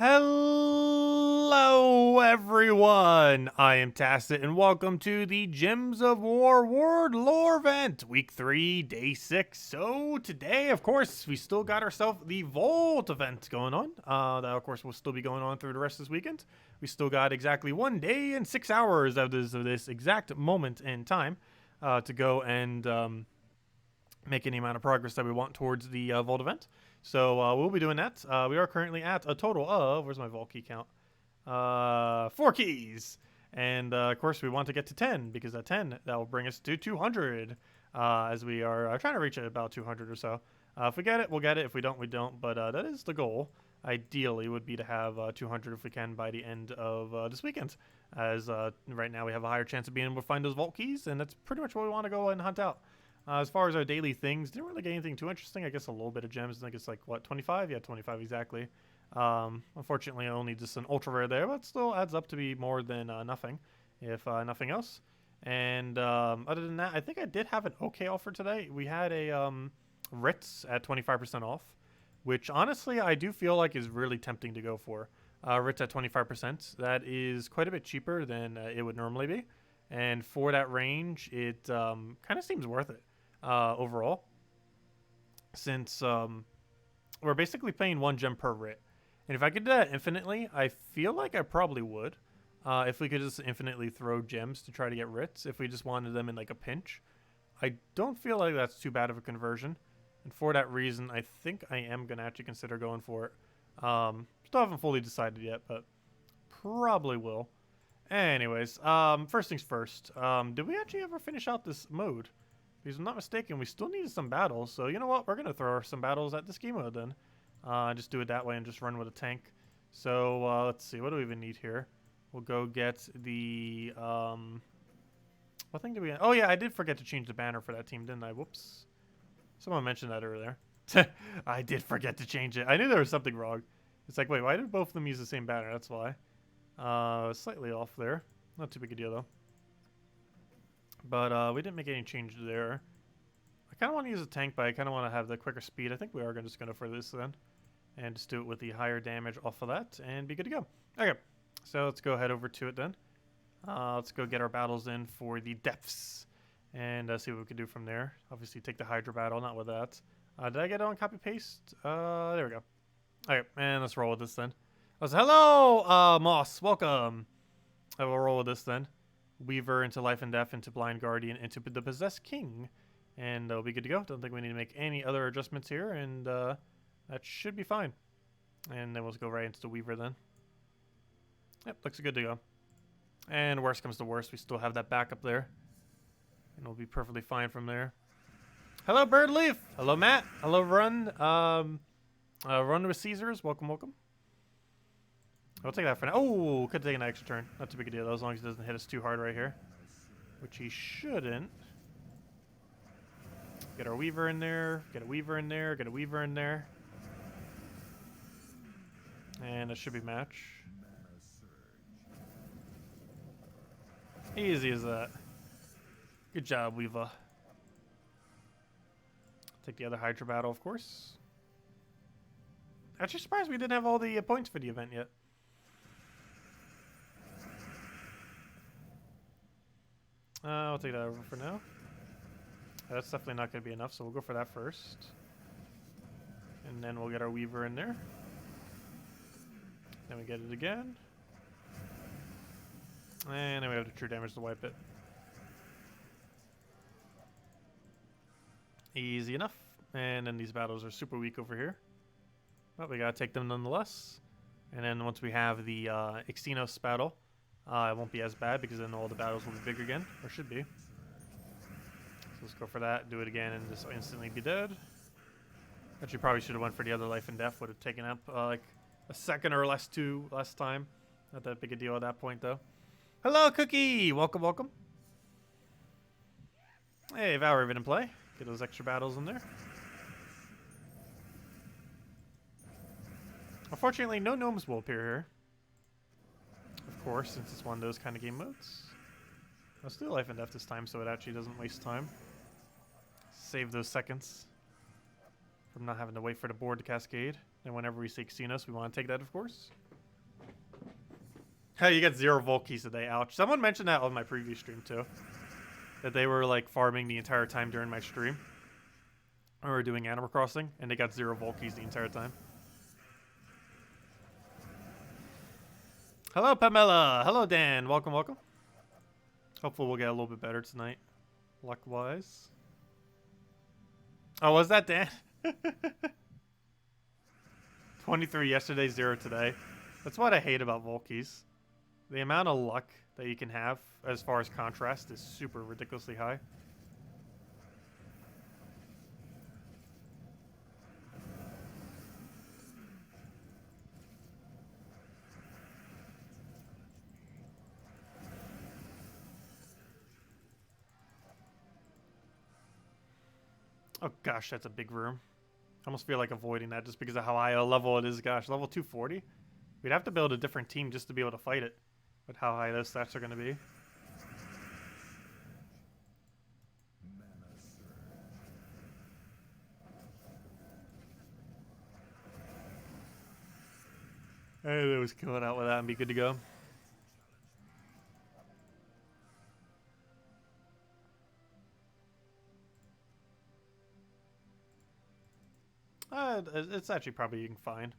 Hello everyone, I am Tacet and welcome to the Gems of War Word Lore event, week 3, day 6. So today, of course, we still got ourselves the Vault event going on. That of course will still be going on through the rest of this weekend. We still got exactly 1 day and 6 hours of this exact moment in time to go and make any amount of progress that we want towards the Vault event. So we'll be doing that. We are currently at a total of, where's my vault key count? 4 keys. And of course we want to get to 10 because at 10 that will bring us to 200 as we are trying to reach about 200 or so. If we get it, we'll get it. If we don't, we don't. But that is the goal. Ideally would be to have 200 if we can by the end of this weekend. As right now we have a higher chance of being able to find those vault keys, and that's pretty much what we want to go and hunt out. As far as our daily things, didn't really get anything too interesting. I guess a little bit of gems. I think it's like, what, 25? Yeah, 25 exactly. Unfortunately, only just an ultra rare there, but still adds up to be more than nothing, if nothing else. And other than that, I think I did have an okay offer today. We had a Ritz at 25% off, which honestly I do feel like is really tempting to go for. Ritz at 25%. That is quite a bit cheaper than it would normally be. And for that range, it kind of seems worth it. Overall, since we're basically paying 1 gem per writ, and if I could do that infinitely, I feel like I probably would. If we could just infinitely throw gems to try to get writs, if we just wanted them in like a pinch, I don't feel like that's too bad of a conversion. And for that reason, I think I am gonna actually consider going for it. Still haven't fully decided yet, but probably will. Anyways, first things first. Did we actually ever finish out this mode? Because if I'm not mistaken, we still needed some battles. So you know what? We're going to throw some battles at the ski mode then. Just do it that way and just run with a tank. So let's see. What do we even need here? We'll go get the... what thing do we... Oh, yeah. I did forget to change the banner for that team, didn't I? Whoops. Someone mentioned that earlier. I did forget to change it. I knew there was something wrong. It's like, wait, why did both of them use the same banner? That's why. Slightly off there. Not too big a deal, though. But we didn't make any change there. I kind of want to use a tank, but I kind of want to have the quicker speed. I think we are just going to for this then. And just do it with the higher damage off of that and be good to go. Okay, so let's go head over to it then. Let's go get our battles in for the depths. And see what we can do from there. Obviously take the Hydra battle, not with that. Did I get it on copy paste? There we go. Okay, and let's roll with this then. Hello, Moss. Welcome. I will roll with this then. Weaver into Life and Death, into Blind Guardian, into the Possessed King. And we'll be good to go. Don't think we need to make any other adjustments here. And that should be fine. And then we'll go right into the Weaver then. Yep, looks good to go. And worst comes to worst, we still have that backup there. And we'll be perfectly fine from there. Hello, Birdleaf. Hello, Matt. Hello, Run. Run with Caesars. Welcome, welcome. I'll take that for now. Oh, could take an extra turn. Not too big a deal, though, as long as he doesn't hit us too hard right here. Which he shouldn't. Get our Weaver in there. Get a Weaver in there. Get a Weaver in there. And it should be match. Easy as that. Good job, Weaver. Take the other Hydra battle, of course. Actually surprised we didn't have all the points for the event yet. I'll take that over for now. That's definitely not going to be enough, so we'll go for that first. And then we'll get our Weaver in there. Then we get it again. And then we have the true damage to wipe it. Easy enough. And then these battles are super weak over here. But we got to take them nonetheless. And then once we have the Xenos battle, it won't be as bad because then all the battles will be big again, or should be. So let's go for that, do it again, and just instantly be dead. Actually, probably should have went for the other Life and Death. Would have taken up like a second or less time. Not that big a deal at that point, though. Hello, Cookie! Welcome, welcome. Hey, Valor even in play. Get those extra battles in there. Unfortunately, no gnomes will appear here. Of course, since it's one of those kind of game modes. Let's do Life and Death this time so it actually doesn't waste time. Save those seconds from not having to wait for the board to cascade. And whenever we see Xenos, we want to take that, of course. Hey, you get 0 Volt keys today. Ouch. Someone mentioned that on my previous stream too. That they were like farming the entire time during my stream. We were doing Animal Crossing, and they got 0 Volt keys the entire time. Hello, Pamela. Hello, Dan. Welcome, welcome. Hopefully we'll get a little bit better tonight, luck-wise. Oh, was that Dan? 23 yesterday, 0 today. That's what I hate about Volkies. The amount of luck that you can have as far as contrast is super ridiculously high. Oh gosh, that's a big room. I almost feel like avoiding that just because of how high a level it is. Gosh, level 240? We'd have to build a different team just to be able to fight it. But how high those stats are going to be. Hey, they was killing out with that and be good to go. It's actually probably fine.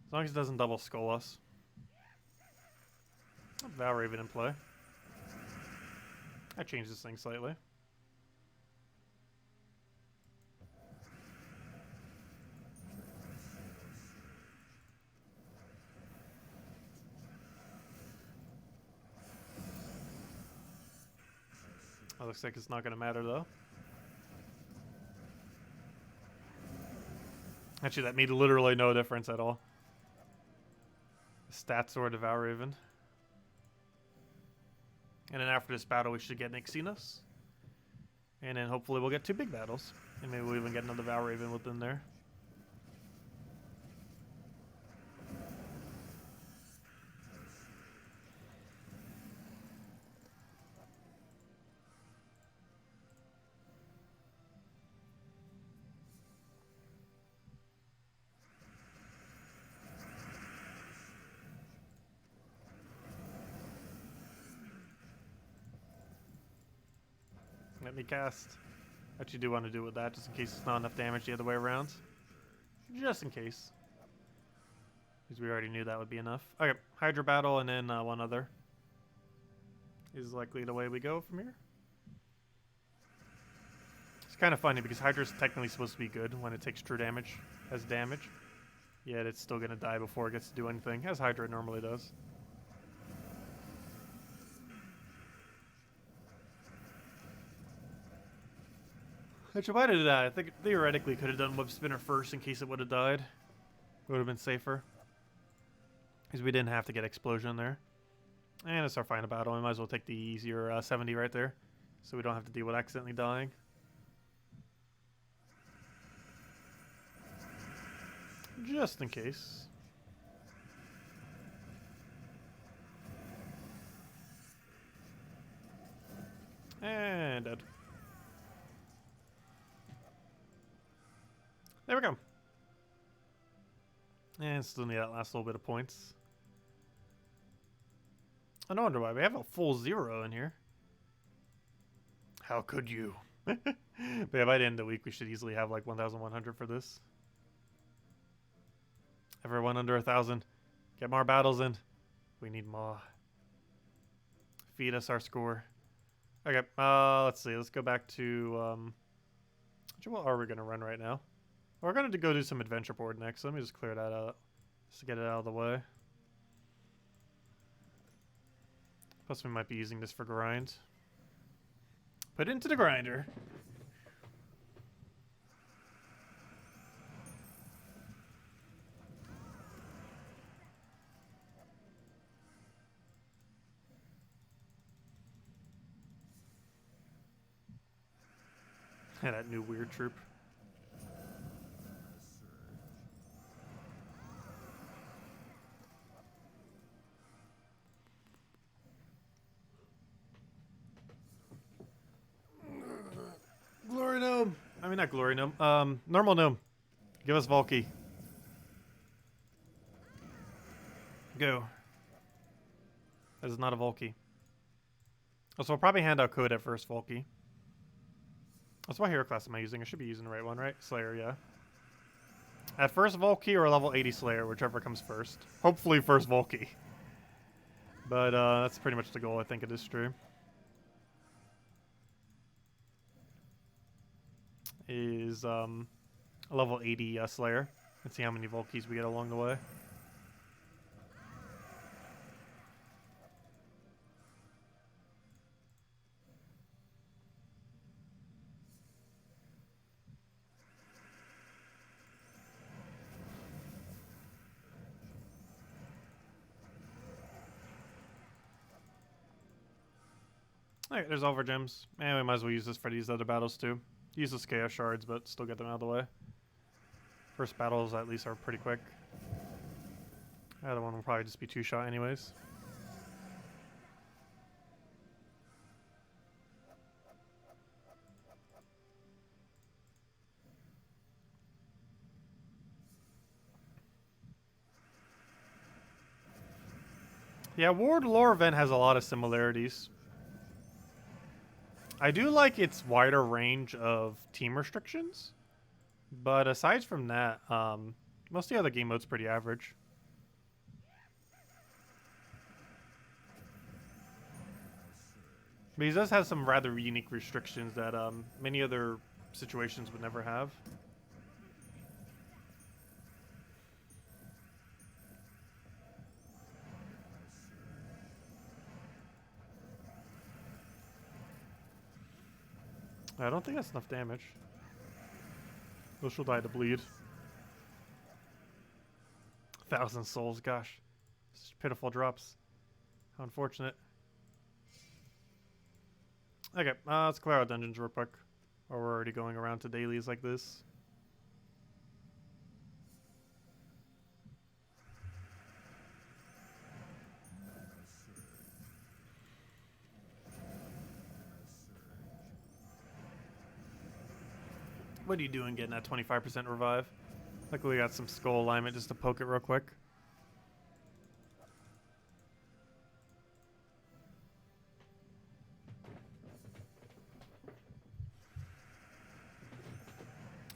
As long as it doesn't double skull us. Valraven in play. I changed this thing slightly. That looks like it's not going to matter though. Actually, that made literally no difference at all. Stats or Valraven. And then after this battle, we should get an Xenos. And then hopefully we'll get 2 big battles. And maybe we'll even get another Valraven within there. Let me cast. Actually do want to do with that, just in case it's not enough damage the other way around. Just in case. Because we already knew that would be enough. Okay, Hydra battle and then one other. Is likely the way we go from here. It's kind of funny because Hydra's technically supposed to be good when it takes true damage as damage. Yet it's still going to die before it gets to do anything, as Hydra normally does. Actually, why did that? I think theoretically could have done Web Spinner first in case it would have died. It would have been safer. Because we didn't have to get Explosion there. And it's our final battle. We might as well take the easier 70 right there. So we don't have to deal with accidentally dying. Just in case. And dead. There we go. And still need that last little bit of points. I no wonder why. We have a full 0 in here. How could you? But yeah, by the end of the week, we should easily have like 1,100 for this. Everyone under 1,000. Get more battles in. We need more. Feed us our score. Okay, let's see. Let's go back to... what are we going to run right now? We're going to go do some adventure board next. So let me just clear that out. Just to get it out of the way. Plus we might be using this for grind. Put it into the grinder. And that new weird troop. Glory Gnome. I mean, not Glory Gnome. Normal Gnome. Give us Volky. Go. This is not a Volky. Also, I'll probably hand out code at first Volky. That's what hero class am I using? I should be using the right one, right? Slayer, yeah. At first Volky or level 80 Slayer, whichever comes first. Hopefully first Volky. But that's pretty much the goal, I think, of this stream. Is a level 80 Slayer. Let's see how many Volkies we get along the way. Alright, there's all of our gems. And we might as well use this for these other battles too. Use those chaos shards, but still get them out of the way. First battles at least are pretty quick. The other one will probably just be 2-shot anyways. Yeah, Ward Lore Event has a lot of similarities. I do like its wider range of team restrictions, but aside from that, most of the other game modes pretty average. But he does have some rather unique restrictions that many other situations would never have. I don't think that's enough damage. Though she'll die to bleed. 1,000 souls, gosh. Such pitiful drops. How unfortunate. Okay, let's clear out dungeons real quick. Or we're already going around to dailies like this. What are you doing getting that 25% revive? Luckily we got some skull alignment just to poke it real quick.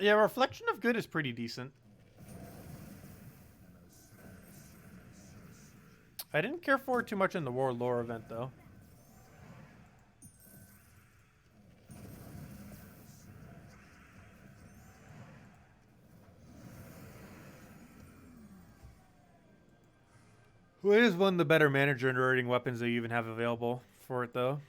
Yeah, Reflection of Good is pretty decent. I didn't care for it too much in the War Lore event though. Who is one of the better mana generating weapons that you even have available for it though?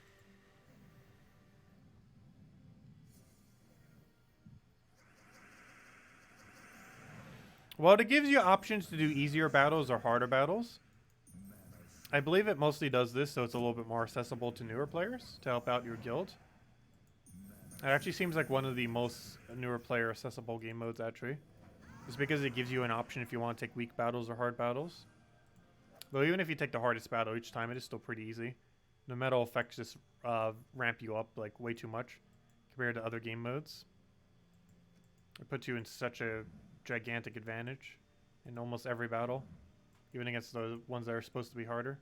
Well, it gives you options to do easier battles or harder battles. I believe it mostly does this so it's a little bit more accessible to newer players to help out your guild. It actually seems like one of the most newer player accessible game modes actually. Just because it gives you an option if you want to take weak battles or hard battles. Though even if you take the hardest battle each time, it is still pretty easy. The metal effects just ramp you up like way too much compared to other game modes. It puts you in such a gigantic advantage in almost every battle, even against the ones that are supposed to be harder.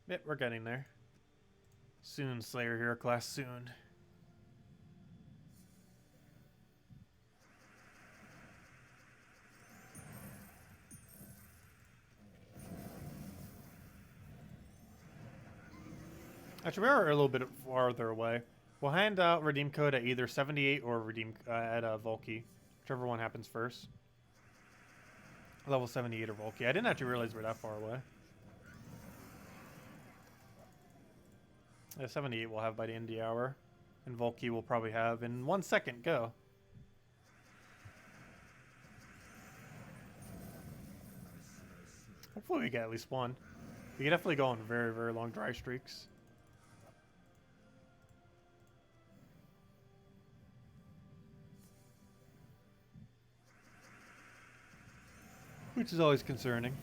Yep, we're getting there. Soon, Slayer Hero class, soon. Actually, we're a little bit farther away. We'll hand out redeem code at either 78 or redeem at Volky, whichever one happens first. Level 78 or Volky. I didn't actually realize we're that far away. 78 we'll have by the end of the hour. And Volky will probably have in 1 second. Go. Hopefully we get at least one. We can definitely go on very, very long dry streaks. Which is always concerning.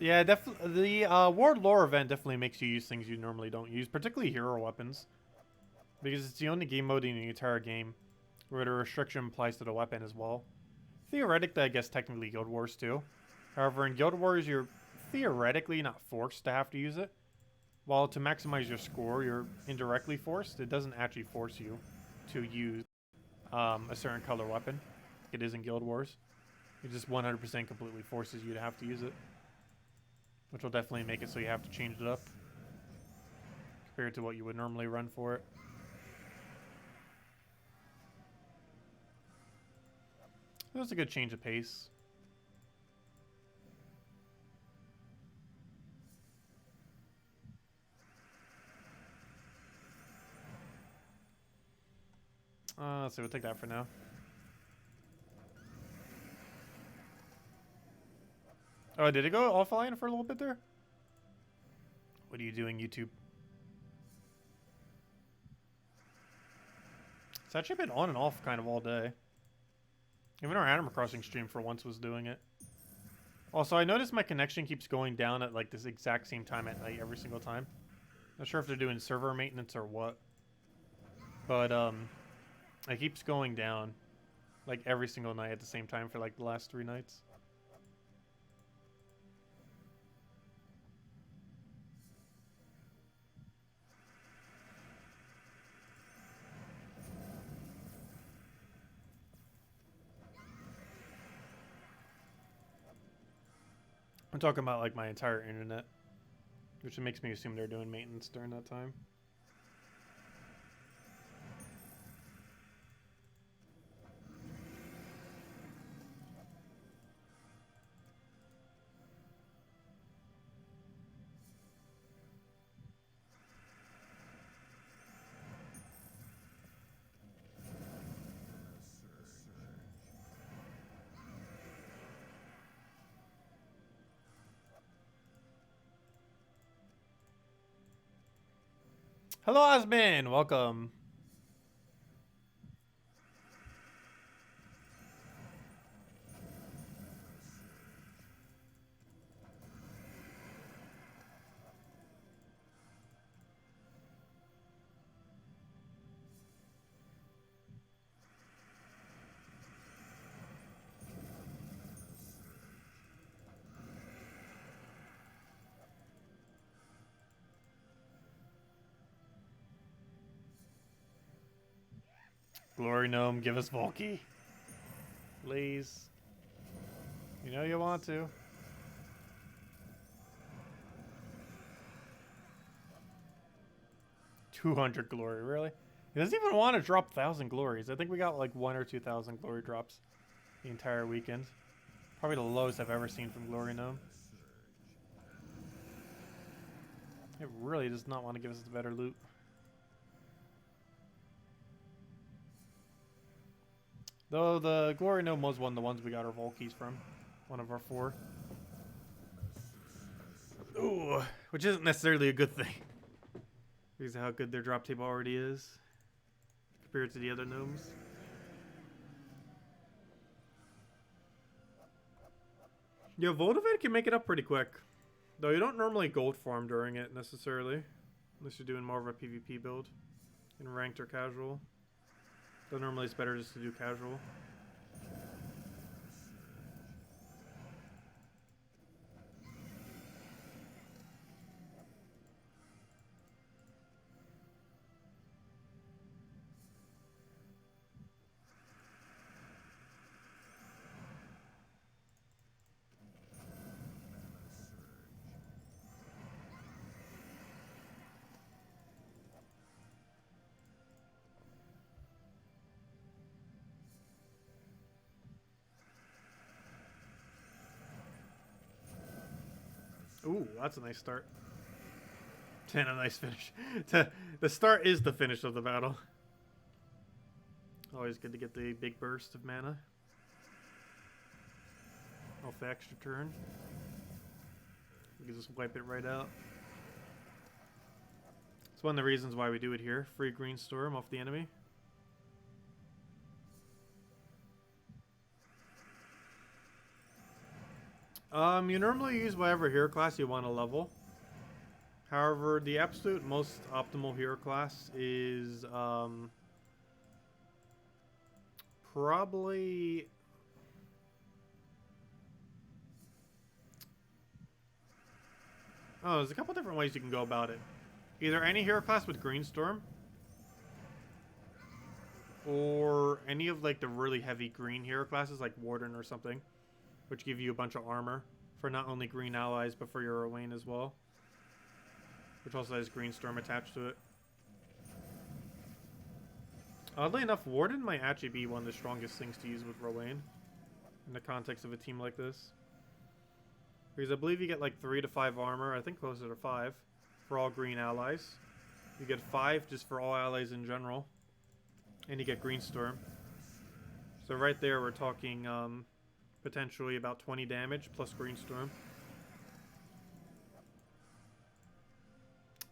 Yeah, definitely. The Ward Lore event definitely makes you use things you normally don't use, particularly hero weapons. Because it's the only game mode in the entire game where the restriction applies to the weapon as well. Theoretically, I guess technically Guild Wars too. However, in Guild Wars, you're theoretically not forced to have to use it. While to maximize your score, you're indirectly forced. It doesn't actually force you to use a certain color weapon. It is in Guild Wars. It just 100% completely forces you to have to use it. Which will definitely make it so you have to change it up compared to what you would normally run for it. It was a good change of pace. So we'll take that for now. Oh, did it go offline for a little bit there? What are you doing, YouTube? It's actually been on and off kind of all day. Even our Animal Crossing stream for once was doing it. Also, I noticed my connection keeps going down at like this exact same time at night every single time. Not sure if they're doing server maintenance or what. But, it keeps going down like every single night at the same time for like the last 3 nights. I'm talking about like my entire internet, which makes me assume they're doing maintenance during that time. Hello, Osman. Welcome. Glory Gnome, give us Volky. Please. You know you want to. $200 glory, really? He doesn't even want to drop 1,000 glories. I think we got like 1 or 2,000 glory drops the entire weekend. Probably the lowest I've ever seen from Glory Gnome. It really does not want to give us the better loot. Though the Glory Gnome was one of the ones we got our Volkies from. One of our 4. Ooh, which isn't necessarily a good thing. Because of how good their drop table already is. Compared to the other gnomes. Yeah, Voltivate can make it up pretty quick. Though you don't normally gold farm during it necessarily. Unless you're doing more of a PvP build. In ranked or casual. Though normally it's better just to do casual. Ooh, that's a nice start. And a nice finish. The start is the finish of the battle. Always good to get the big burst of mana. Off the extra turn. We can just wipe it right out. It's one of the reasons why we do it here. Free green storm off the enemy. You normally use whatever hero class you want to level. However, the absolute most optimal hero class is probably there's a couple different ways you can go about it. Either any hero class with Green Storm, or any of like the really heavy green hero classes like Warden or something, which give you a bunch of armor for not only green allies but for your Rowan as well, which also has Green Storm attached to it. Oddly enough, Warden might actually be one of the strongest things to use with Rowan in the context of a team like this. Because I believe you get like 3 to 5 armor, I think closer to 5, for all green allies. You get 5 just for all allies in general. And you get Green Storm. So right there we're talking potentially about 20 damage plus Green Storm.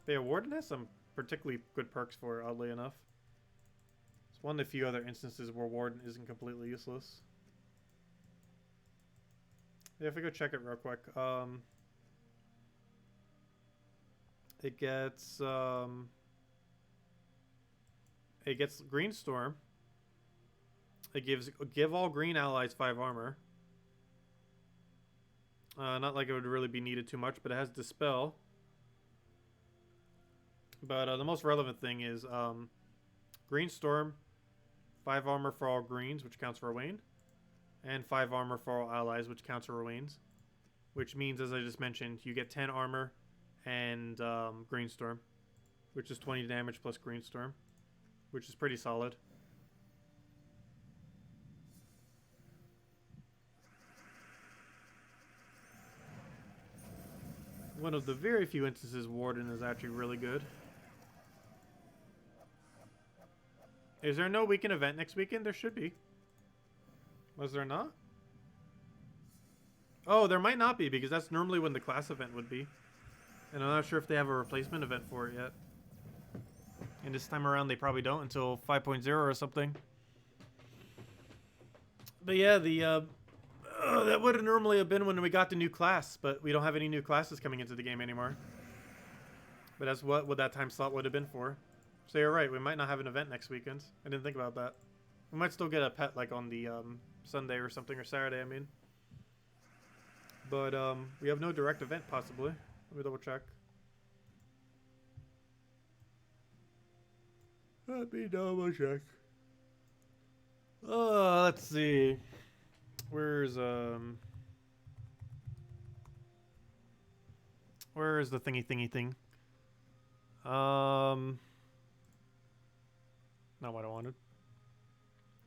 But yeah, Warden has some particularly good perks for it, oddly enough. It's one of the few other instances where Warden isn't completely useless. Yeah, if we go check it real quick. It gets Green Storm. It give all green allies 5 armor. Not like it would really be needed too much, but it has Dispel. But the most relevant thing is Green Storm, 5 armor for all greens, which counts for Wayne, and 5 armor for all allies, which counts for Rowains. Which means, as I just mentioned, you get 10 armor and Green Storm, which is 20 damage plus Green Storm, which is pretty solid. One of the very few instances Warden is actually really good. Is there no weekend event next weekend? There should be. Was there not? Oh, there might not be, because that's normally when the class event would be. And I'm not sure if they have a replacement event for it yet. And this time around they probably don't until 5.0 or something. But yeah, that would have normally have been when we got the new class, but we don't have any new classes coming into the game anymore. But that's what that time slot would have been for. So you're right, we might not have an event next weekend. I didn't think about that. We might still get a pet like on the Sunday or something, or Saturday, I mean. But we have no direct event, possibly. Let me double check. Let me double check. Let's see. Where's the thingy thing? Not what I wanted.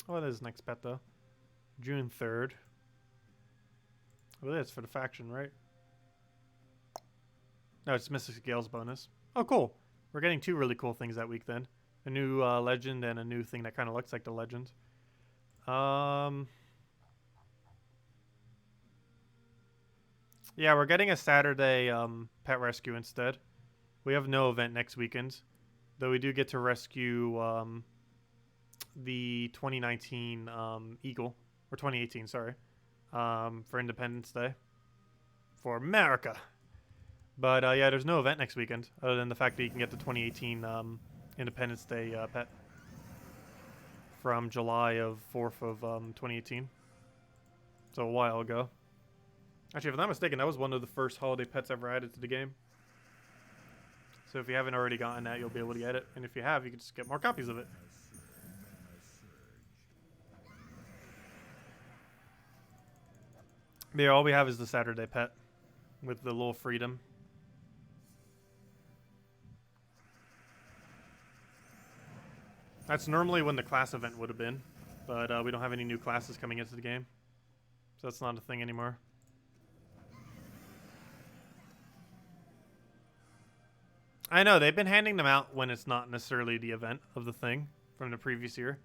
Oh, that is next pet though. June 3rd. Oh, that's for the faction, right? No, it's Mystic Gale's bonus. Oh, cool. We're getting 2 really cool things that week then. A new legend and a new thing that kind of looks like the legend. Yeah, we're getting a Saturday pet rescue instead. We have no event next weekend, though we do get to rescue the 2019 Eagle, or 2018, sorry, for Independence Day, for America. But yeah, there's no event next weekend, other than the fact that you can get the 2018 Independence Day pet from July 4th of 2018. So a while ago. Actually, if I'm not mistaken, that was one of the first holiday pets ever added to the game. So if you haven't already gotten that, you'll be able to get it. And if you have, you can just get more copies of it. But yeah, all we have is the Saturday pet with the little freedom. That's normally when the class event would have been, but we don't have any new classes coming into the game, so that's not a thing anymore. I know, they've been handing them out when it's not necessarily the event of the thing from the previous year.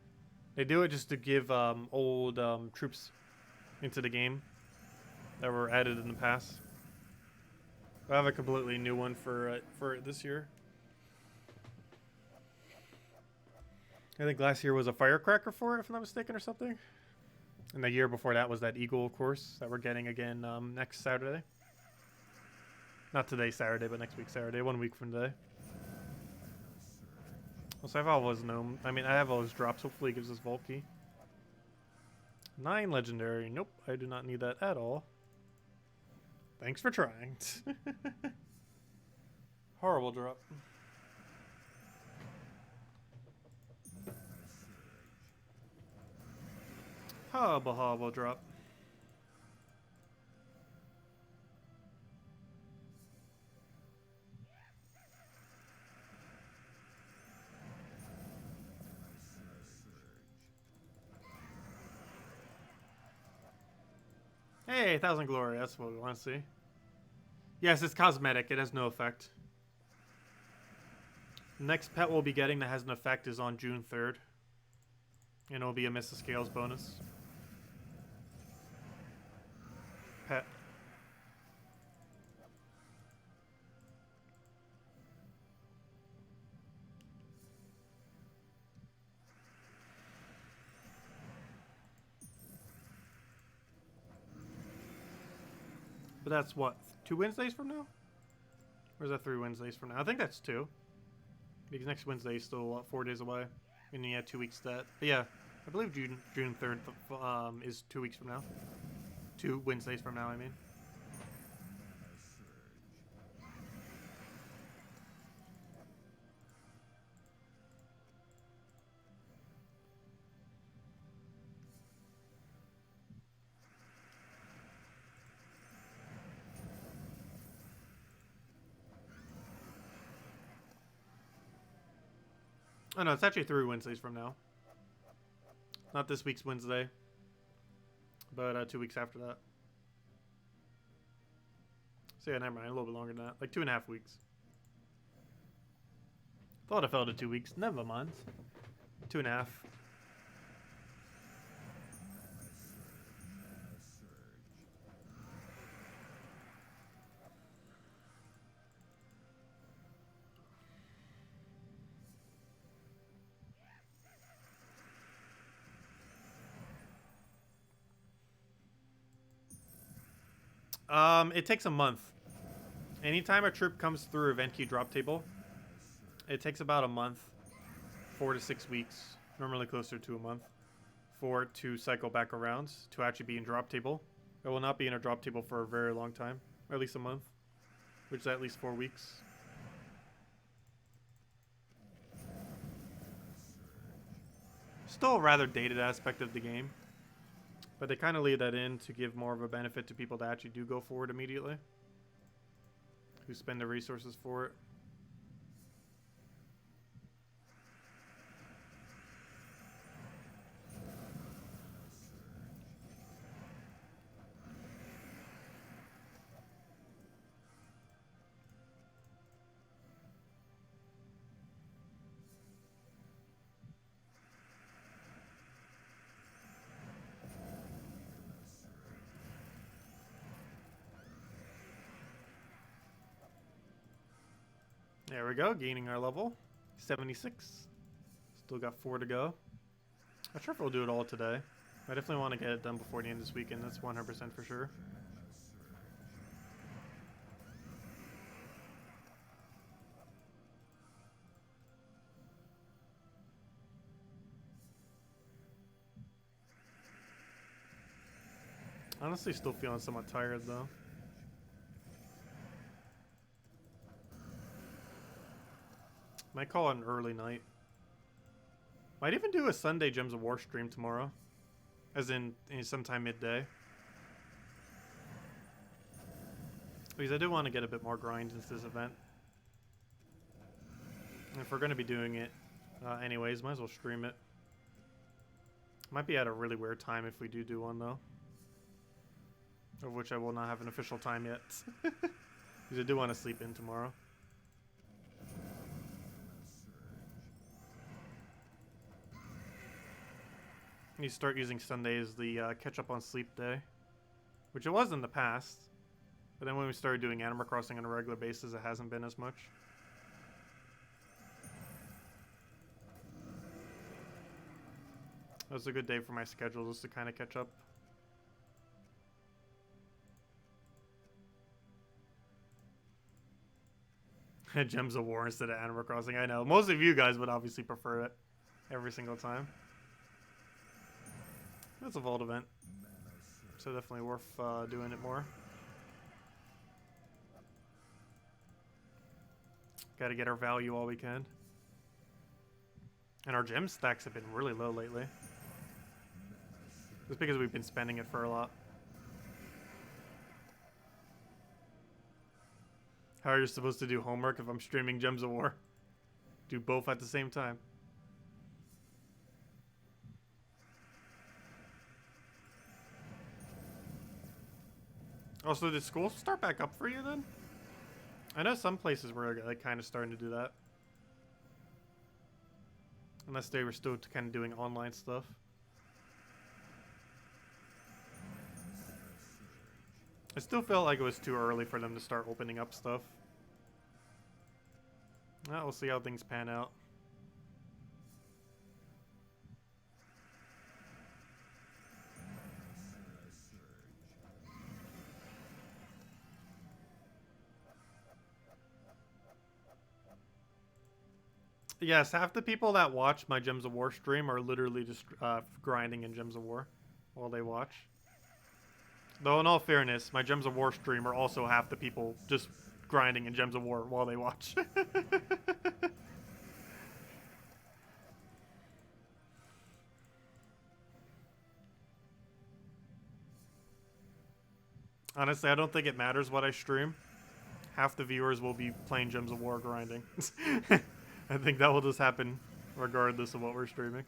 They do it just to give old troops into the game that were added in the past. I have a completely new one for it this year. I think last year was a firecracker for it, if I'm not mistaken, or something. And the year before that was that Eagle, of course, that we're getting again next Saturday. Not today, Saturday, but next week, Saturday. 1 week from today. Also, I have all those gnome. I mean, I have all those drops. Hopefully, it gives us Volky. 9 legendary. Nope, I do not need that at all. Thanks for trying. Horrible drop. Horrible drop. Hey, 1,000 glory. That's what we want to see. Yes, it's cosmetic. It has no effect. The next pet we'll be getting that has an effect is on June 3rd. And it'll be a Miss the Scales bonus. Pet. But that's what, 2 Wednesdays from now? Or is that 3 Wednesdays from now? I think that's 2. Because next Wednesday is still, what, 4 days away. And you have 2 weeks to that. But yeah, I believe June 3rd is 2 weeks from now. 2 Wednesdays from now, I mean. Oh no, it's actually 3 Wednesdays from now. Not this week's Wednesday, but 2 weeks after that. So yeah, never mind, a little bit longer than that. Like 2.5 weeks. Thought I fell to 2 weeks. Never mind. 2.5. It takes a month. Anytime a troop comes through event key drop table, it takes about a month, 4 to 6 weeks, normally closer to a month, for it to cycle back around to actually be in drop table. It will not be in a drop table for a very long time, or at least a month, which is at least 4 weeks. Still a rather dated aspect of the game. But they kind of leave that in to give more of a benefit to people that actually do go forward immediately. Who spend the resources for it. There we go, gaining our level. 76. Still got 4 to go. Not sure if we'll do it all today. I definitely want to get it done before the end of this weekend, that's 100% for sure. Honestly, still feeling somewhat tired though. Might call it an early night. Might even do a Sunday Gems of War stream tomorrow. As in sometime midday. Because I do want to get a bit more grind into this event. And if we're going to be doing it anyways, might as well stream it. Might be at a really weird time if we do one though. Of which I will not have an official time yet. Because I do want to sleep in tomorrow. You start using Sunday as the catch up on sleep day, which it was in the past, but then when we started doing Animal Crossing on a regular basis, it hasn't been as much. That was a good day for my schedule just to kind of catch up. Gems of War instead of Animal Crossing. I know. Most of you guys would obviously prefer it every single time. That's a vault event. So definitely worth doing it more. Gotta get our value while we can. And our gem stacks have been really low lately. Just because we've been spending it for a lot. How are you supposed to do homework if I'm streaming Gems of War? Do both at the same time. Also, did school start back up for you then? I know some places were like kind of starting to do that. Unless they were still kind of doing online stuff. I still felt like it was too early for them to start opening up stuff. Well, we'll see how things pan out. Yes, half the people that watch my Gems of War stream are literally just grinding in Gems of War while they watch. Though in all fairness, my Gems of War stream are also half the people just grinding in Gems of War while they watch. Honestly, I don't think it matters what I stream. Half the viewers will be playing Gems of War grinding. I think that will just happen regardless of what we're streaming.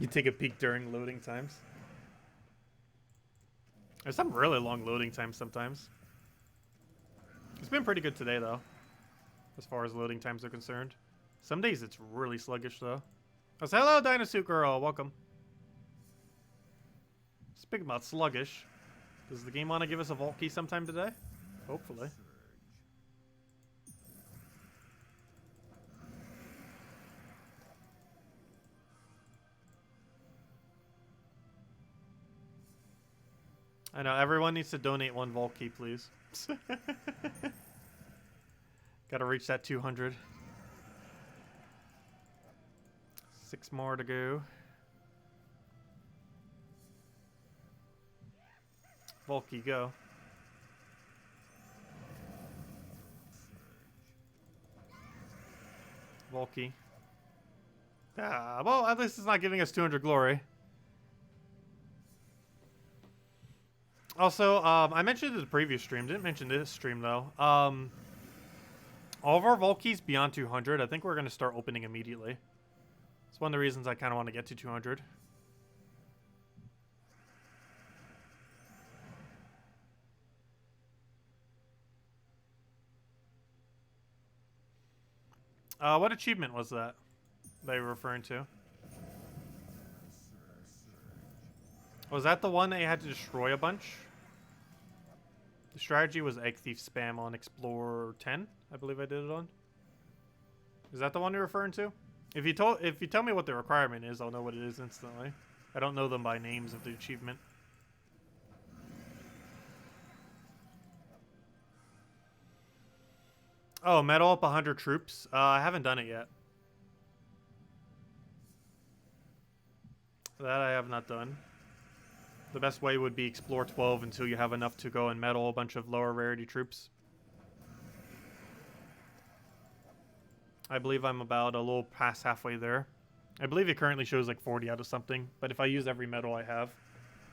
You take a peek during loading times. There's some really long loading times sometimes. It's been pretty good today, though, as far as loading times are concerned. Some days it's really sluggish, though. Oh, so hello, Dinosuit Girl. Welcome. Speaking about sluggish, does the game want to give us a vault key sometime today? Hopefully. I know, everyone needs to donate one vault key, please. Gotta reach that 200. 6 more to go. Vault key, go. Vault key. Well, at least it's not giving us 200 glory. Also, I mentioned it in the previous stream. Didn't mention this stream, though. All of our vault keys beyond 200, I think we're going to start opening immediately. It's one of the reasons I kind of want to get to 200. What achievement was that they were referring to? Was that the one that you had to destroy a bunch? The strategy was egg thief spam on Explorer 10, I believe I did it on. Is that the one you're referring to? If you tell me what the requirement is, I'll know what it is instantly. I don't know them by names of the achievement. Oh, medal up 100 troops. I haven't done it yet. That I have not done. The best way would be explore 12 until you have enough to go and medal a bunch of lower rarity troops. I believe I'm about a little past halfway there. I believe it currently shows like 40 out of something, but if I use every medal I have,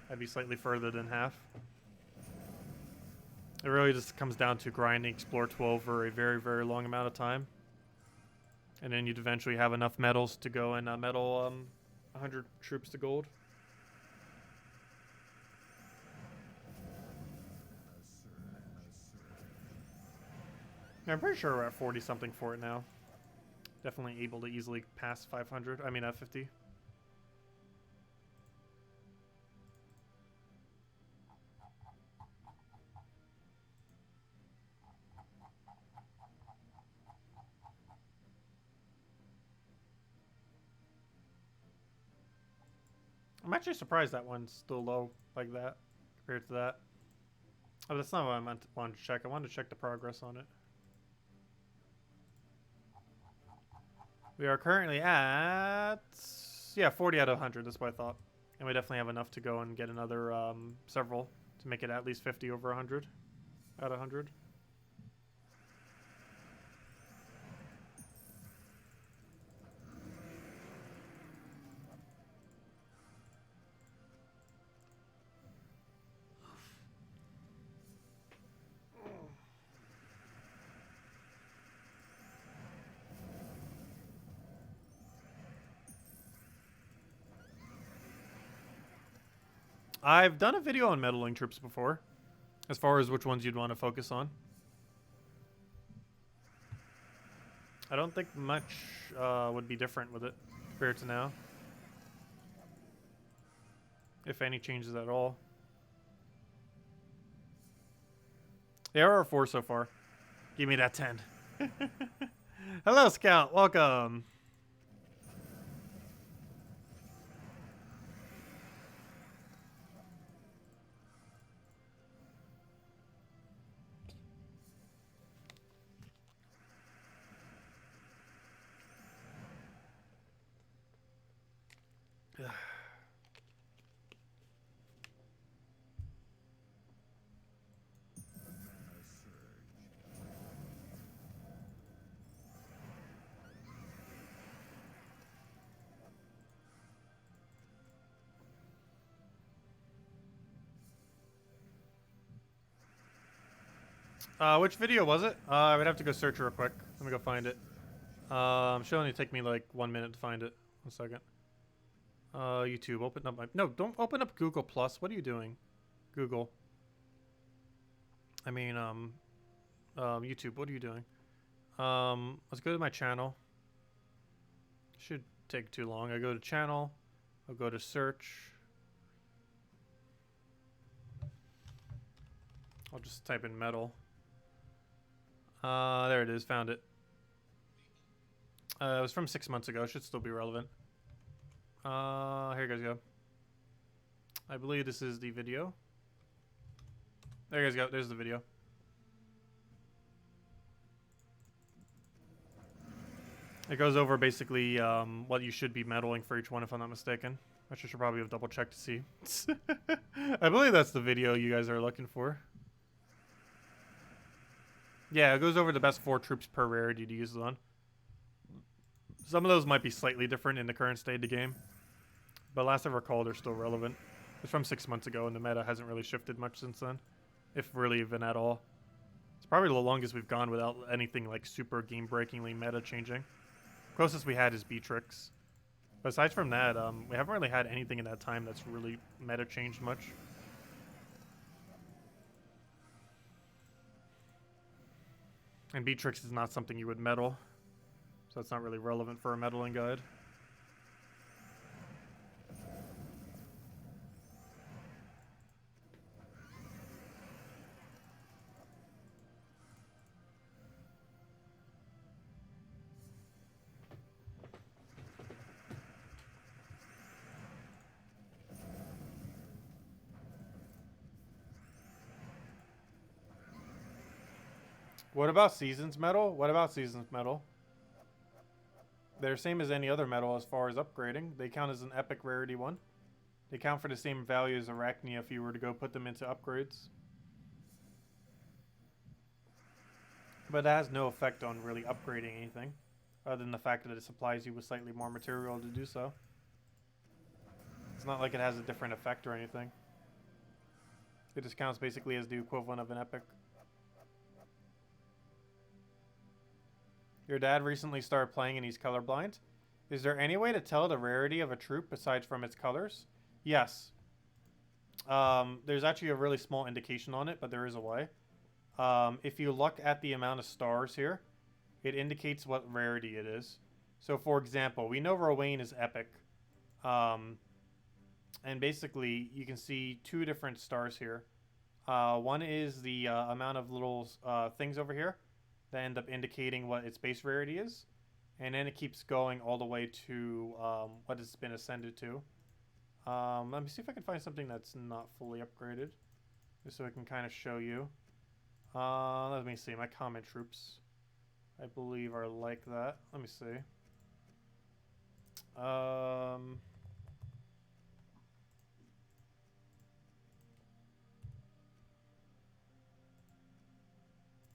I'd be slightly further than half. It really just comes down to grinding Explore 12 for a very, very long amount of time. And then you'd eventually have enough medals to go and medal 100 troops to gold. I'm pretty sure we're at 40 something for it now. Definitely able to easily pass 500. I mean, at 50. I'm actually surprised that one's still low like that compared to that. Oh, that's not what I wanted to check. I wanted to check the progress on it. We are currently at, yeah, 40 out of 100. That's what I thought. And we definitely have enough to go and get another several to make it at least 50 over 100 out of 100. I've done a video on meddling troops before, as far as which ones you'd want to focus on. I don't think much would be different with it compared to now. If any changes at all. Yeah, we're at 4 so far. Give me that 10. Hello, Scout. Welcome. Which video was it? I would have to go search real quick. Let me go find it. Should only take me like 1 minute to find it. 1 second. YouTube, open up my... No, don't open up Google Plus. What are you doing? Google. I mean, YouTube, what are you doing? Let's go to my channel. Should take too long. I go to channel. I'll go to search. I'll just type in metal. There it is. Found it. It was from 6 months ago. It should still be relevant. Here you guys go. I believe this is the video. There you guys go. There's the video. It goes over basically what you should be meddling for each one, if I'm not mistaken. I should probably have double checked to see. I believe that's the video you guys are looking for. Yeah, it goes over the best 4 troops per rarity to use it on. Some of those might be slightly different in the current state of the game. But last I recall, they're still relevant. It's from 6 months ago, and the meta hasn't really shifted much since then. If really even at all. It's probably the longest we've gone without anything like super game-breakingly meta changing. Closest we had is Beatrix. But aside from that, we haven't really had anything in that time that's really meta changed much. And Beatrix is not something you would meddle. So it's not really relevant for a meddling guide. What about Seasons Medal? What about Seasons Medal? They're same as any other medal as far as upgrading. They count as an epic rarity one. They count for the same value as Arachnia if you were to go put them into upgrades. But that has no effect on really upgrading anything, other than the fact that it supplies you with slightly more material to do so. It's not like it has a different effect or anything. It just counts basically as the equivalent of an epic Your dad recently started playing and he's colorblind. Is there any way to tell the rarity of a troop besides from its colors? Yes. There's actually a really small indication on it, but there is a way. If you look at the amount of stars here, it indicates what rarity it is. So, for example, we know Rowan is epic. And basically, you can see two different stars here. One is the amount of little things over here that end up indicating what its base rarity is. And then it keeps going all the way to what it's been ascended to. Let me see if I can find something that's not fully upgraded. Just so I can kind of show you. Let me see. My common troops, I believe, are like that. Let me see.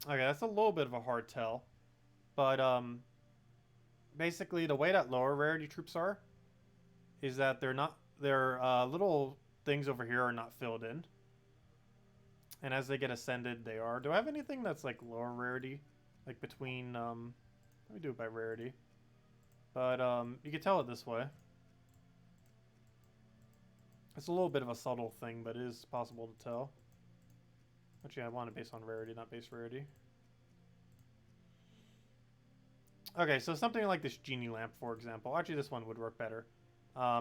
Okay, that's a little bit of a hard tell. But, basically, the way that lower rarity troops are is that they're not... Their little things over here are not filled in. And as they get ascended, they are. Do I have anything that's, like, lower rarity? Like, between, let me do it by rarity. But, you can tell it this way. It's a little bit of a subtle thing, but it is possible to tell. Actually, I want it based on rarity, not base rarity. Okay, so something like this genie lamp, for example. Actually, this one would work better.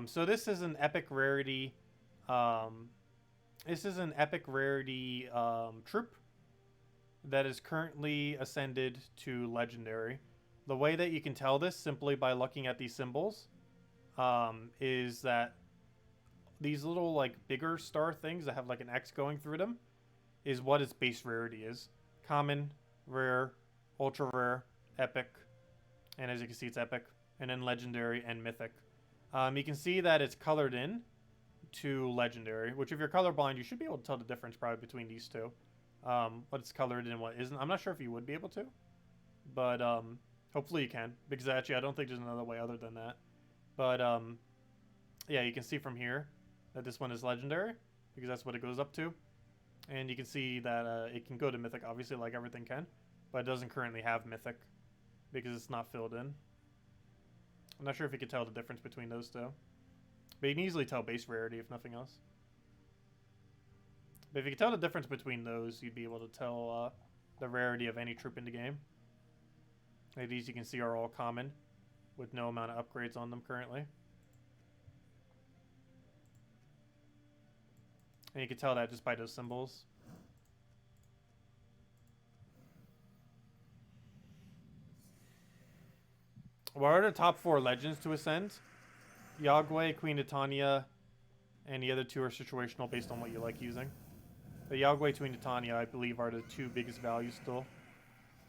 So this is an epic rarity. This is an epic rarity troop that is currently ascended to legendary. The way that you can tell this simply by looking at these symbols is that these little like bigger star things that have like an X going through them is what its base rarity is. Common, rare, ultra rare, epic, and as you can see it's epic, and then legendary and mythic. You can see that it's colored in to legendary, which if you're colorblind, you should be able to tell the difference probably between these two. What it's colored in and what isn't. I'm not sure if you would be able to, but hopefully you can, because actually I don't think there's another way other than that. But yeah, you can see from here that this one is legendary, because that's what it goes up to. And you can see that it can go to mythic, obviously, like everything can, but it doesn't currently have mythic, because it's not filled in. I'm not sure if you can tell the difference between those two. But you can easily tell base rarity, if nothing else. But if you can tell the difference between those, you'd be able to tell the rarity of any troop in the game. Like these you can see are all common, with no amount of upgrades on them currently. And you can tell that just by those symbols. What are the top 4 legends to ascend? Yagway, Queen Titania, and the other 2 are situational based on what you like using. The Yagway, Queen Titania, I believe, are the 2 biggest values still,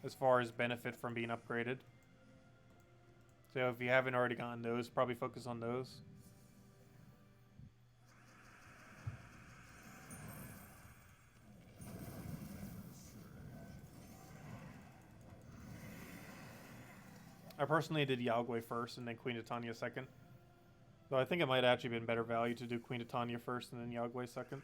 as far as benefit from being upgraded. So if you haven't already gotten those, probably focus on those. I personally did Yagway first and then Queen Titania second. Though I think it might have actually been better value to do Queen Titania first and then Yagway second.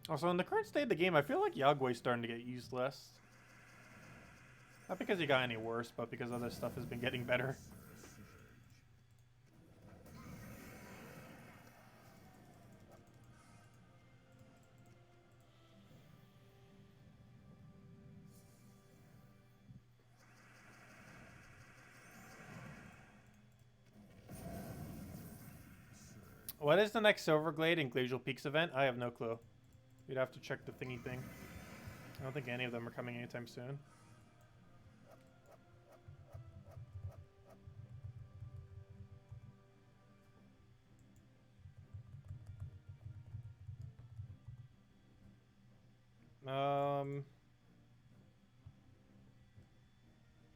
Also, in the current state of the game, I feel like Yagway's starting to get used less. Not because he got any worse, but because other stuff has been getting better. What is the next Silverglade and Glacial Peaks event? I have no clue. You'd have to check the thingy thing. I don't think any of them are coming anytime soon.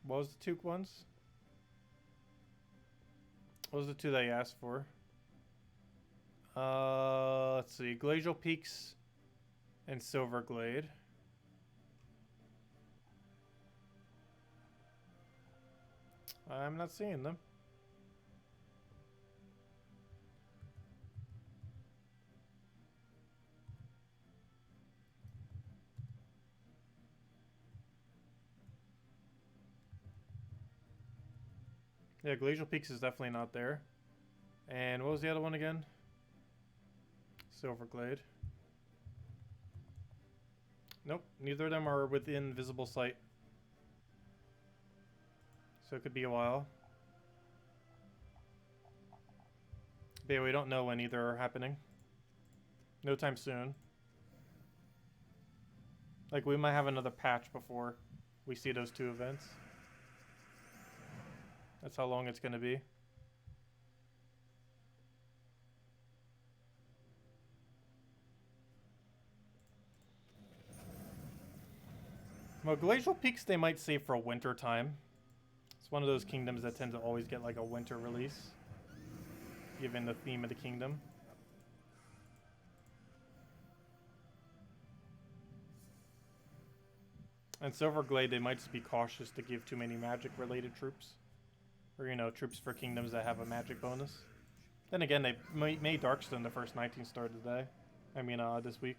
What was the 2 ones? What was the 2 that you asked for? Let's see. Glacial Peaks and Silverglade. I'm not seeing them. Yeah, Glacial Peaks is definitely not there. And what was the other one again? Silverglade. Nope, neither of them are within visible sight. So it could be a while. But yeah, we don't know when either are happening. No time soon. Like, we might have another patch before we see those two events. That's how long it's going to be. Well, Glacial Peaks they might save for winter time. It's one of those kingdoms that tend to always get like a winter release, given the theme of the kingdom. And Silverglade, they might just be cautious to give too many magic-related troops. Or, you know, troops for kingdoms that have a magic bonus. Then again, they made Darkstone the first 19 star today. I mean, this week.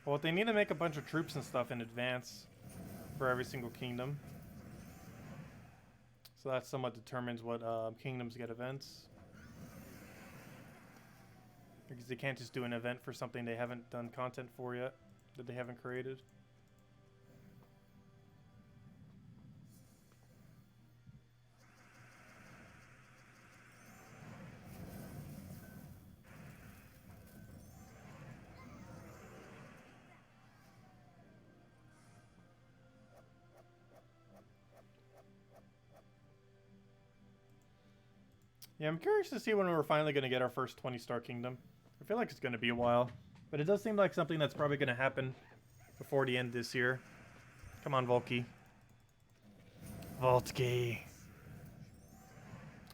Well, they need to make a bunch of troops and stuff in advance for every single kingdom. So that somewhat determines what kingdoms get events. Because they can't just do an event for something they haven't done content for yet, that they haven't created. Yeah, I'm curious to see when we're finally going to get our first 20-star kingdom. I feel like it's going to be a while. But it does seem like something that's probably going to happen before the end of this year. Come on, Volky. Voltki.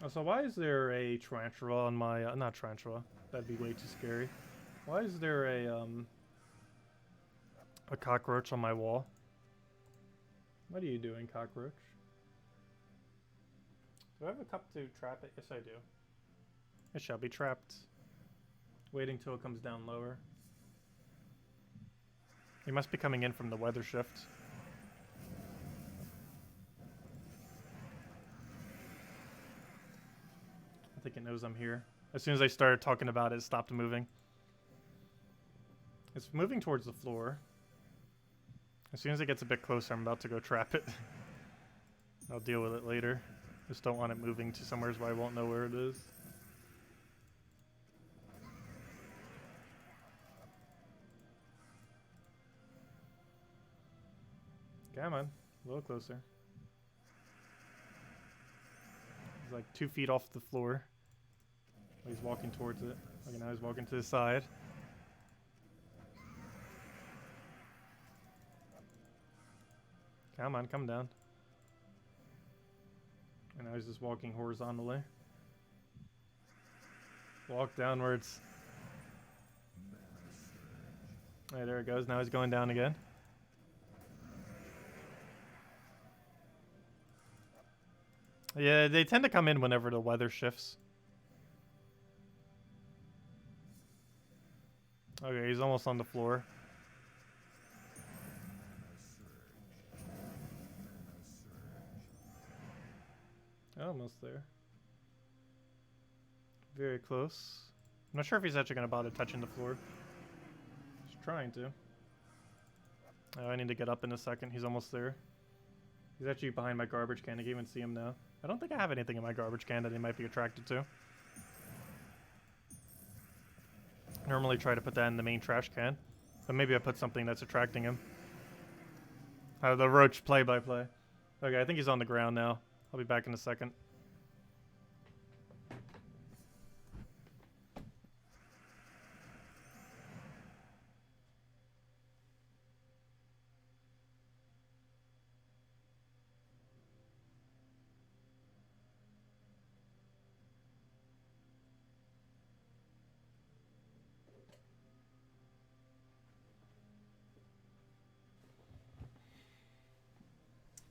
Oh, so why is there a tarantula on my... not tarantula. That'd be way too scary. Why is there a cockroach on my wall? What are you doing, cockroach? Do I have a cup to trap it? Yes, I do. It shall be trapped. Waiting till it comes down lower. He must be coming in from the weather shift. I think it knows I'm here. As soon as I started talking about it, it stopped moving. It's moving towards the floor. As soon as it gets a bit closer, I'm about to go trap it. I'll deal with it later. Just don't want it moving to somewhere where I won't know where it is. Come on, a little closer. He's like 2 feet off the floor. He's walking towards it. Okay, now he's walking to the side. Come on, come down. And now he's just walking horizontally. Walk downwards. Alright, there it goes. Now he's going down again. Yeah, they tend to come in whenever the weather shifts. Okay, he's almost on the floor. Almost there. Very close. I'm not sure if he's actually going to bother touching the floor. He's trying to. Oh, I need to get up in a second. He's almost there. He's actually behind my garbage can. I can even see him now. I don't think I have anything in my garbage can that he might be attracted to. I normally try to put that in the main trash can. But maybe I put something that's attracting him. The roach play-by-play. Okay, I think he's on the ground now. I'll be back in a second.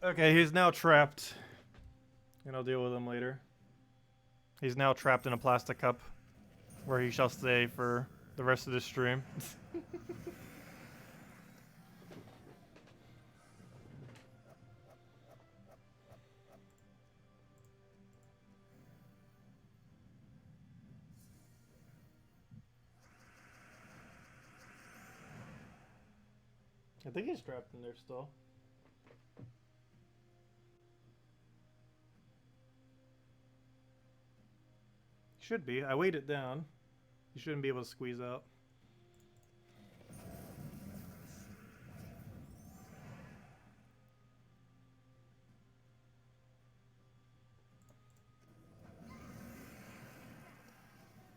Okay, he's now trapped. And I'll deal with him later. He's now trapped in a plastic cup, where he shall stay for the rest of the stream. I think he's trapped in there still. Should be. I weighed it down. You shouldn't be able to squeeze out.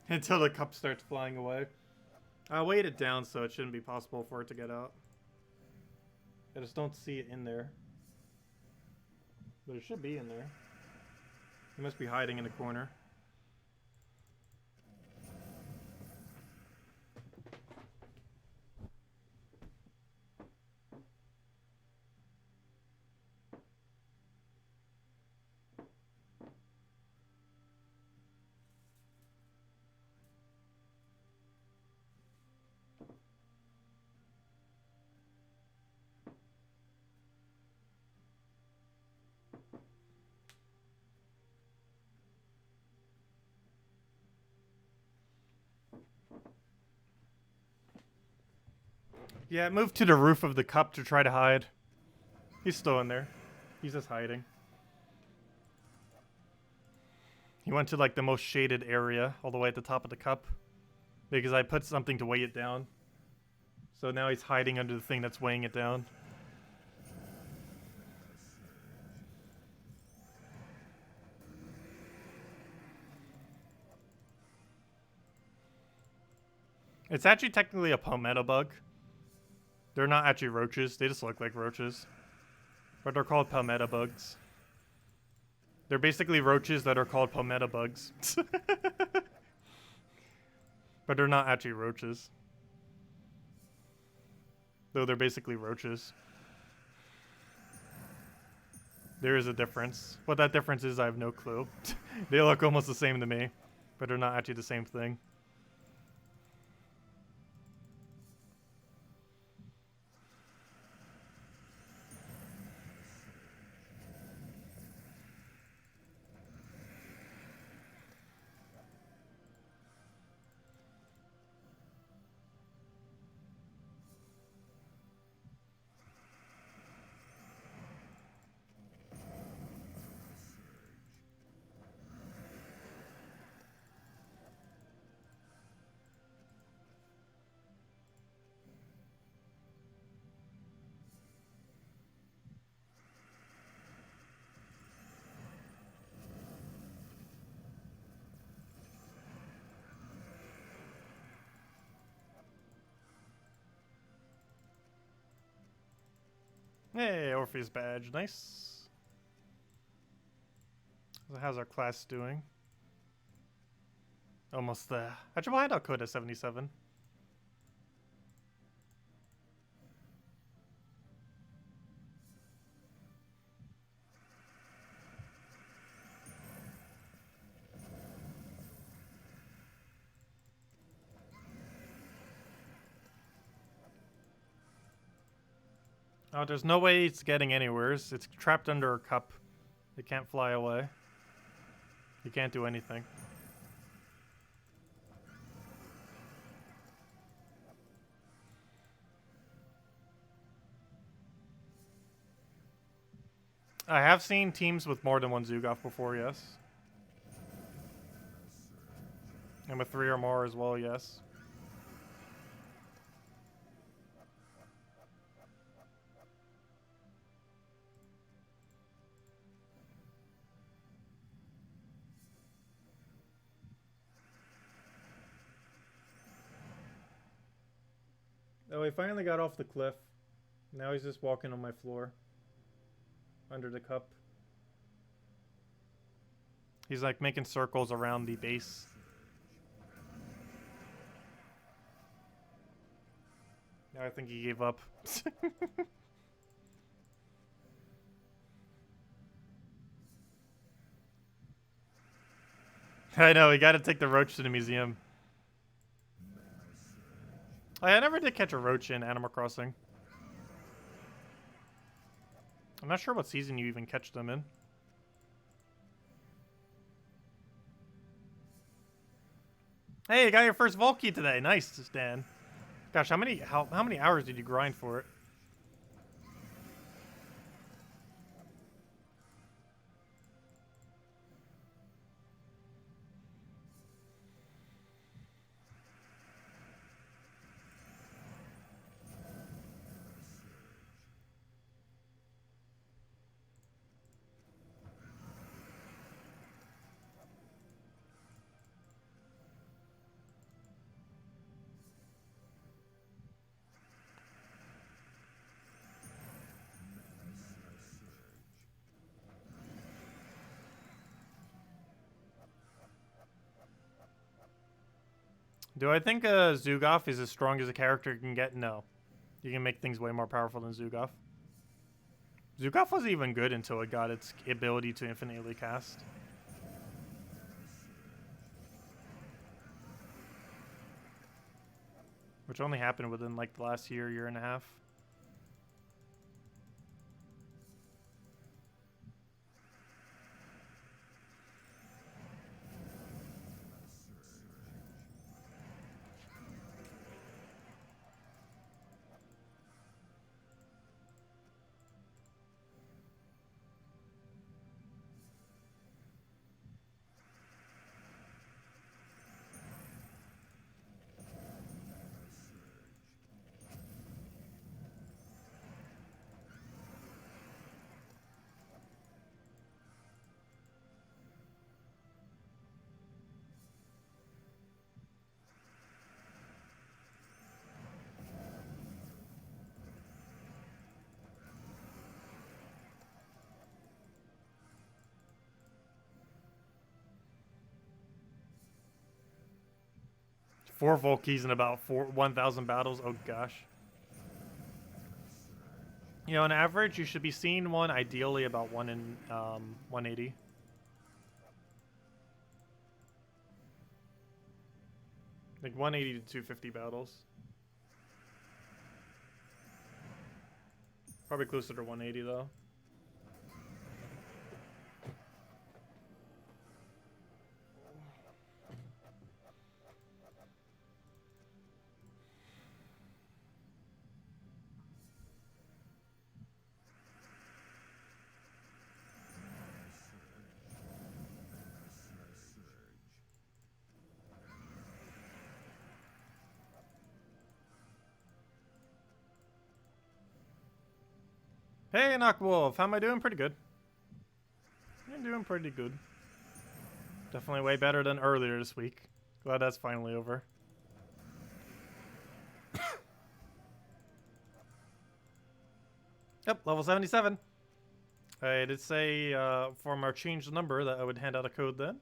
Until the cup starts flying away. I weighed it down so it shouldn't be possible for it to get out. I just don't see it in there. But it should be in there. It must be hiding in the corner. Yeah, it moved to the roof of the cup to try to hide. He's still in there. He's just hiding. He went to like the most shaded area all the way at the top of the cup because I put something to weigh it down. So now he's hiding under the thing that's weighing it down. It's actually technically a palmetto bug. They're not actually roaches. They just look like roaches. But they're called palmetto bugs. They're basically roaches that are called palmetto bugs. But they're not actually roaches. Though they're basically roaches. There is a difference. What that difference is, I have no clue. They look almost the same to me. But they're not actually the same thing. Hey, Orpheus badge. Nice. So how's our class doing? Almost there. How'd your hideout code at 77? Oh, there's no way it's getting anywhere. It's trapped under a cup. It can't fly away. You can't do anything. I have seen teams with more than one Zugoff before, yes. And with 3 or more as well, yes. Oh, he finally got off the cliff. Now he's just walking on my floor. Under the cup. He's like making circles around the base. Now I think he gave up. I know, we gotta take the roach to the museum. Oh, yeah, I never did catch a roach in Animal Crossing. I'm not sure what season you even catch them in. Hey, you got your first vault key today. Nice, Dan. Gosh, how many hours did you grind for it? Do I think Zugoff is as strong as a character can get? No. You can make things way more powerful than Zugoff. Zugoff wasn't even good until it got its ability to infinitely cast. Which only happened within like the last year and a half. Four Volkeys in about 1,000 battles. Oh gosh. You know, on average, you should be seeing one ideally about 1 in 180. Like 180 to 250 battles. Probably closer to 180 though. Hey, Knockwolf, how am I doing? Pretty good. I'm doing pretty good. Definitely way better than earlier this week. Glad that's finally over. Yep, level 77. I did say from our changed number that I would hand out a code then.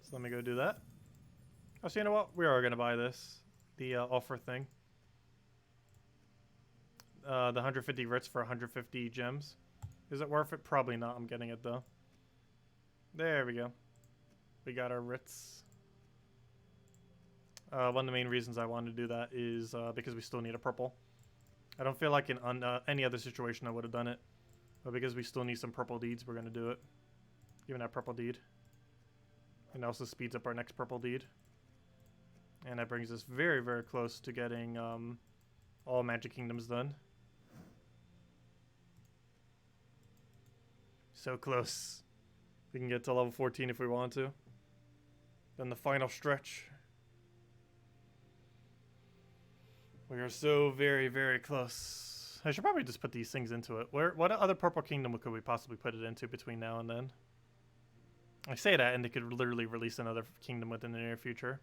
So let me go do that. Oh, so you know what? We are going to buy this. The offer thing. The 150 Ritz for 150 gems. Is it worth it? Probably not. I'm getting it though. There we go. We got our Ritz. One of the main reasons I wanted to do that is because we still need a purple. I don't feel like in any other situation I would have done it. But because we still need some purple deeds, we're going to do it. Given that purple deed. And also speeds up our next purple deed. And that brings us very, very close to getting all Magic Kingdoms done. So close. We can get to level 14 if we want to. Then the final stretch. We are so very, very close. I should probably just put these things into it. What other Purple Kingdom could we possibly put it into between now and then? I say that, and they could literally release another kingdom within the near future.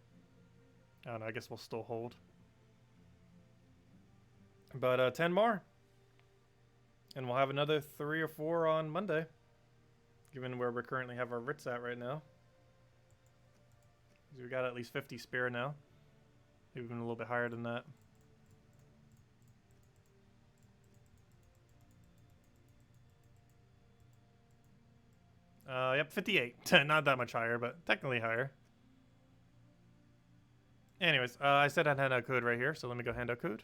I don't know, I guess we'll still hold. But 10 more. And we'll have another 3 or 4 on Monday. Given where we currently have our Ritz at right now. We got at least 50 spare now. Maybe even a little bit higher than that. Yep, 58. Not that much higher, but technically higher. Anyways, I said I'd hand out code right here, so let me go hand out code.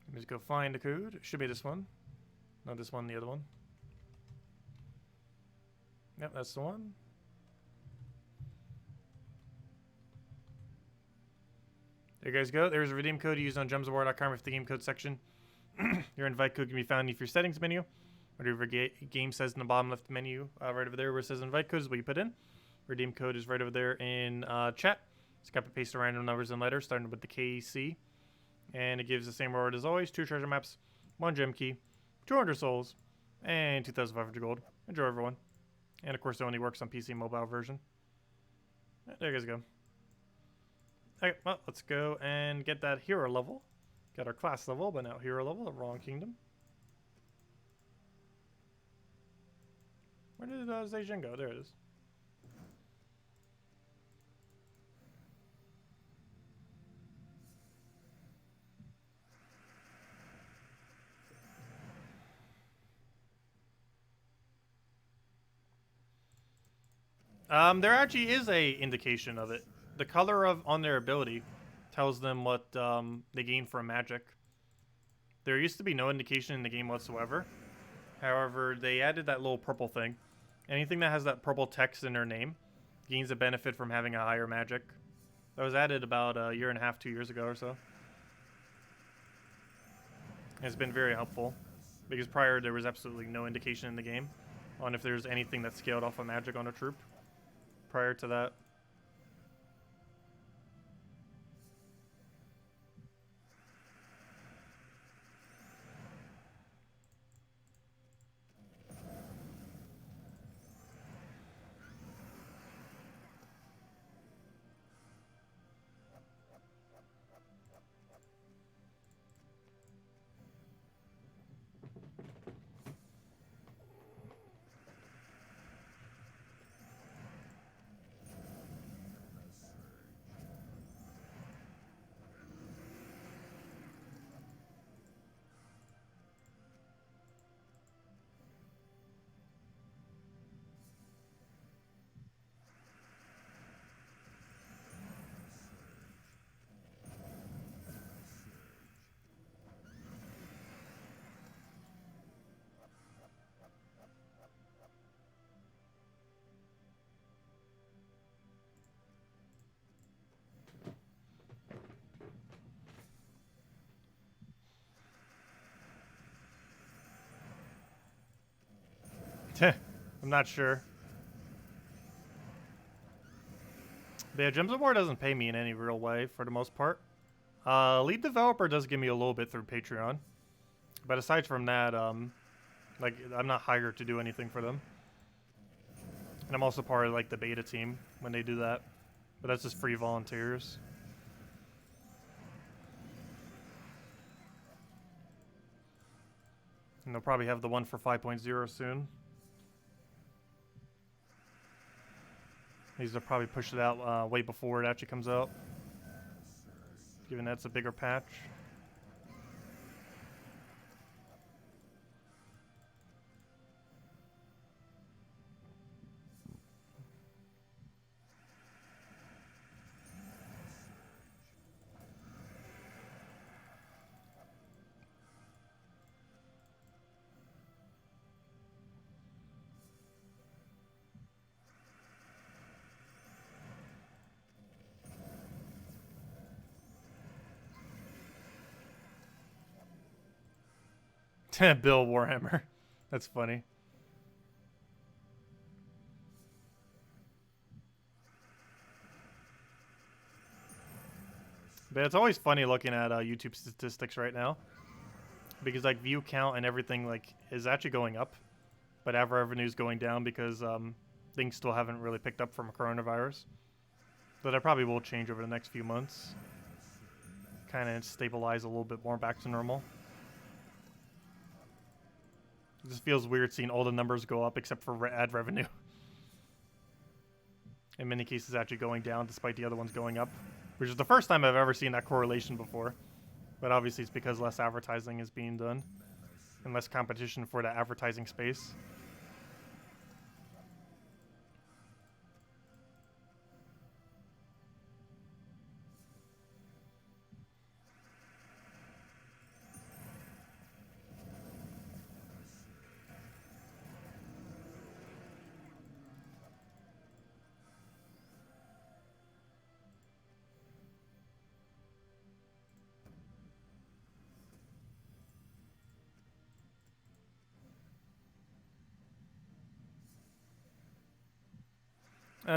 Let me just go find the code. It should be this one. Not this one, the other one. Yep, that's the one. There you guys go. There's a redeem code used on gemsofwar.com with the game code section. Your invite code can be found in your settings menu. Whatever game says in the bottom left menu, right over there where it says invite code is what you put in. Redeem code is right over there in chat. Just copy paste the random numbers and letters starting with the KC. And it gives the same reward as always. 2 treasure maps, 1 gem key, 200 souls, and 2,500 gold. Enjoy, everyone. And of course it only works on PC mobile version. There you guys go. Okay, well, let's go and get that hero level. Got our class level, but now hero level, the wrong kingdom. Where did Zhejiang go? There it is. There actually is a indication of it. The color on their ability tells them what they gain from magic. There used to be no indication in the game whatsoever. However, they added that little purple thing. Anything that has that purple text in their name gains a benefit from having a higher magic. That was added about a year and a half, 2 years ago or so. It's been very helpful because prior there was absolutely no indication in the game on if there's anything that scaled off of magic on a troop prior to that. I'm not sure. But yeah, Gems of War doesn't pay me in any real way for the most part. Lead developer does give me a little bit through Patreon. But aside from that, like I'm not hired to do anything for them. And I'm also part of like the beta team when they do that. But that's just free volunteers. And they'll probably have the one for 5.0 soon. These will probably push it out way before it actually comes out, given that's a bigger patch. Bill Warhammer. That's funny. But it's always funny looking at YouTube statistics right now. Because like view count and everything like is actually going up. But ad revenue is going down because things still haven't really picked up from coronavirus. But that probably will change over the next few months. Kind of stabilize a little bit more back to normal. It just feels weird seeing all the numbers go up except for ad revenue. In many cases actually going down despite the other ones going up. Which is the first time I've ever seen that correlation before. But obviously it's because less advertising is being done. And less competition for that advertising space.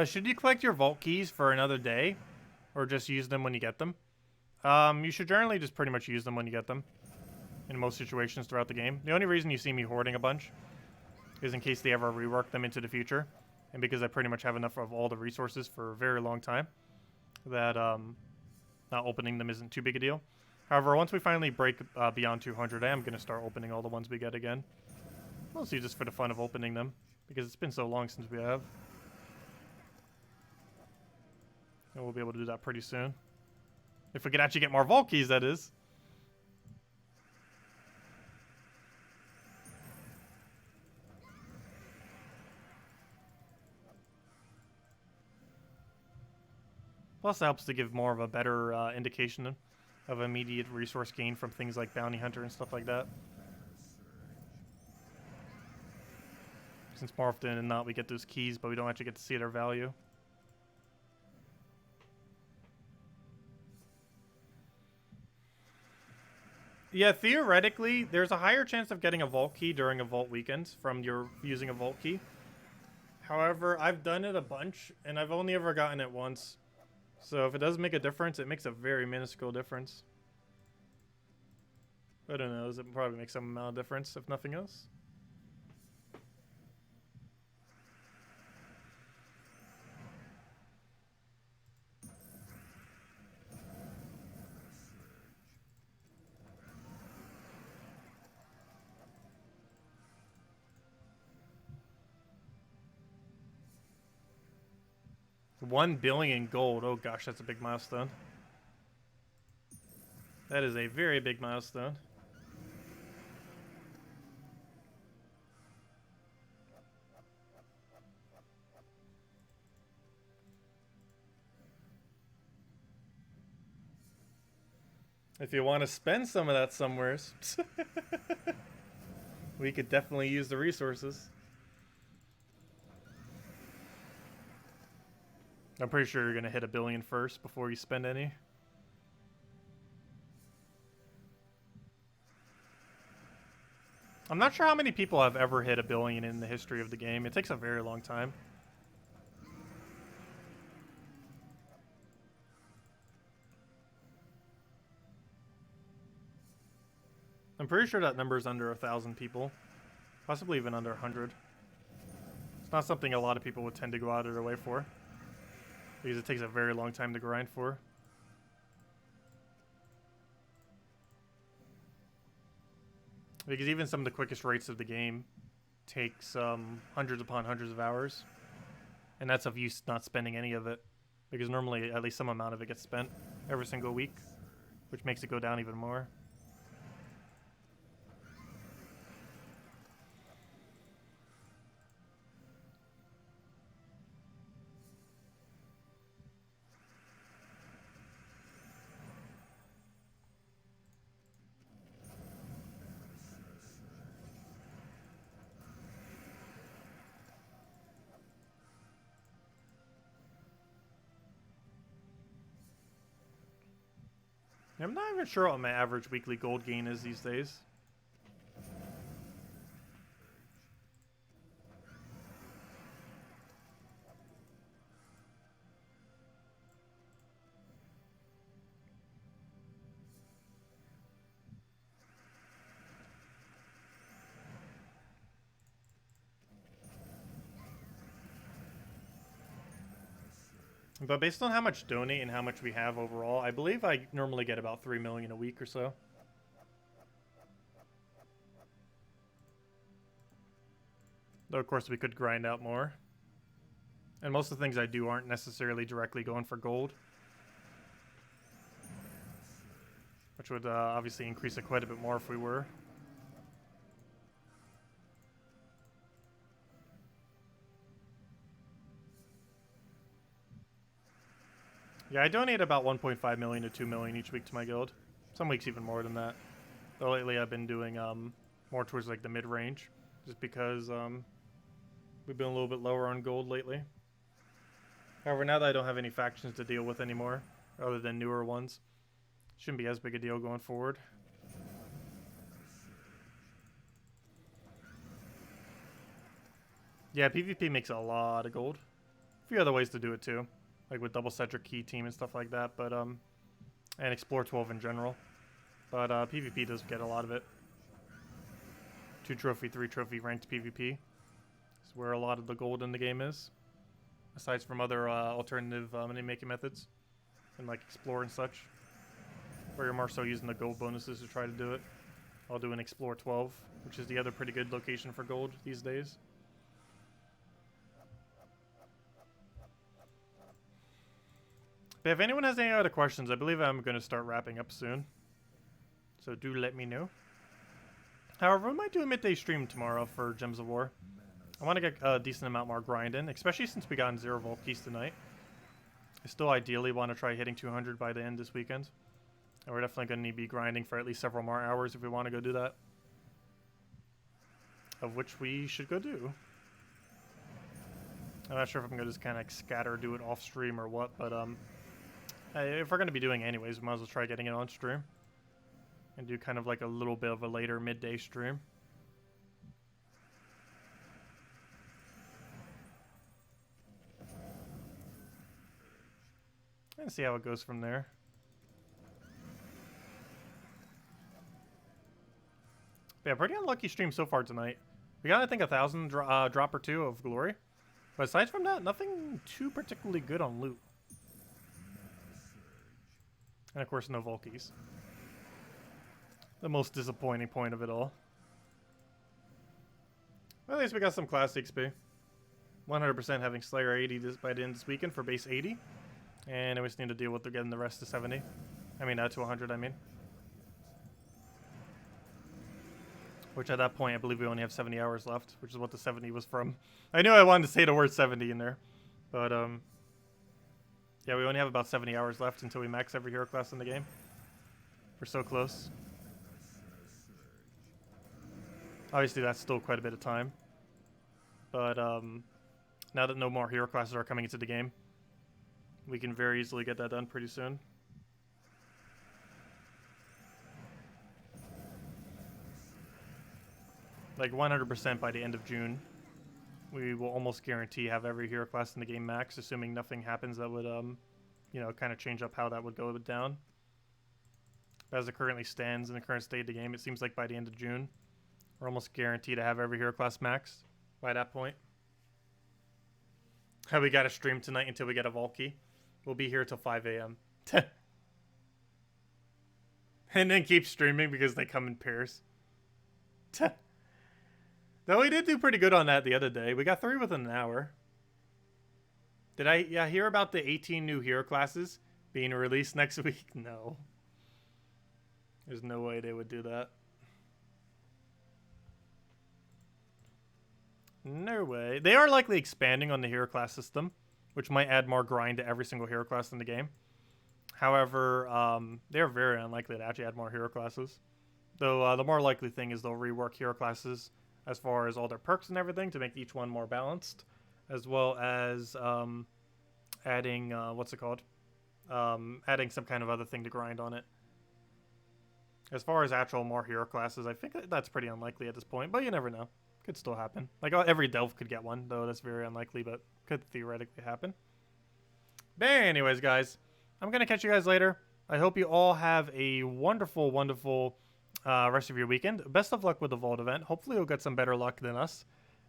Should you collect your vault keys for another day, or just use them when you get them? You should generally just pretty much use them when you get them, in most situations throughout the game. The only reason you see me hoarding a bunch is in case they ever rework them into the future, and because I pretty much have enough of all the resources for a very long time, that not opening them isn't too big a deal. However, once we finally break beyond 200, I am going to start opening all the ones we get again. Mostly just for the fun of opening them, because it's been so long since we have. And we'll be able to do that pretty soon. If we can actually get more vault keys, that is. Plus, it helps to give more of a better indication of immediate resource gain from things like Bounty Hunter and stuff like that. Since more often than not, we get those keys, but we don't actually get to see their value. Yeah, theoretically, there's a higher chance of getting a vault key during a vault weekend from your using a vault key. However, I've done it a bunch, and I've only ever gotten it once. So if it does make a difference, it makes a very minuscule difference. I don't know, it probably makes some amount of difference, if nothing else. $1 billion gold. Oh gosh, that's a big milestone. That is a very big milestone. If you want to spend some of that somewheres, we could definitely use the resources. I'm pretty sure you're going to hit $1 billion first before you spend any. I'm not sure how many people have ever hit $1 billion in the history of the game. It takes a very long time. I'm pretty sure that number is under 1,000 people. Possibly even under 100. It's not something a lot of people would tend to go out of their way for, because it takes a very long time to grind for. Because even some of the quickest rates of the game takes hundreds upon hundreds of hours. And that's of you not spending any of it. Because normally at least some amount of it gets spent every single week, which makes it go down even more. I'm not even sure what my average weekly gold gain is these days. But based on how much donate and how much we have overall, I believe I normally get about 3 million a week or so. Though of course we could grind out more. And most of the things I do aren't necessarily directly going for gold, which would obviously increase it quite a bit more if we were. Yeah, I donate about 1.5 million to 2 million each week to my guild. Some weeks even more than that. Though lately I've been doing more towards like the mid-range, just because we've been a little bit lower on gold lately. However, now that I don't have any factions to deal with anymore, other than newer ones, shouldn't be as big a deal going forward. Yeah, PvP makes a lot of gold. A few other ways to do it too, like with double Cedric key team and stuff like that. But and explore 12 in general. But PvP does get a lot of it. 2 trophy, 3 trophy ranked PvP is where a lot of the gold in the game is. Aside from other alternative money-making methods, and like explore and such, where you're more so using the gold bonuses to try to do it. I'll do an explore 12, which is the other pretty good location for gold these days. But if anyone has any other questions, I believe I'm going to start wrapping up soon. So do let me know. However, we might do a midday stream tomorrow for Gems of War. I want to get a decent amount more grind in, especially since we got 0 vault keys tonight. I still ideally want to try hitting 200 by the end this weekend. And we're definitely going to need to be grinding for at least several more hours if we want to go do that. Of which we should go do. I'm not sure if I'm going to just kind of scatter, do it off stream or what, but if we're going to be doing it anyways, we might as well try getting it on stream. And do kind of like a little bit of a later midday stream. And see how it goes from there. But yeah, pretty unlucky stream so far tonight. We got, I think, 1,000 drop or 2 of glory. But aside from that, nothing too particularly good on loot. And of course, no Volkies. The most disappointing point of it all. Well, at least we got some class XP. 100% having Slayer 80 by the end of this weekend for base 80. And we just need to deal with getting the rest to 70. I mean, to 100, I mean. Which at that point, I believe we only have 70 hours left, which is what the 70 was from. I knew I wanted to say the word 70 in there. But, yeah, we only have about 70 hours left until we max every hero class in the game. We're so close. Obviously, that's still quite a bit of time. But now that no more hero classes are coming into the game, we can very easily get that done pretty soon. Like 100% by the end of June, we will almost guarantee have every hero class in the game max, assuming nothing happens that would, you know, kind of change up how that would go down. As it currently stands in the current state of the game, it seems like by the end of June, we're almost guaranteed to have every hero class maxed by that point. How we got to stream tonight until we get a Valky. We'll be here till 5 a.m. And then keep streaming because they come in pairs. Though we did do pretty good on that the other day. We got 3 within an hour. Did I hear about the 18 new hero classes being released next week? No. There's no way they would do that. No way. They are likely expanding on the hero class system, which might add more grind to every single hero class in the game. However, they're very unlikely to actually add more hero classes. Though the more likely thing is they'll rework hero classes as far as all their perks and everything to make each one more balanced, as well as adding, what's it called? Adding some kind of other thing to grind on it. As far as actual more hero classes, I think that's pretty unlikely at this point, but you never know. Could still happen. Like, every Delve could get one, though that's very unlikely, but could theoretically happen. But anyways, guys, I'm going to catch you guys later. I hope you all have a wonderful, wonderful rest of your weekend. Best of luck with the Vault event. Hopefully you'll get some better luck than us.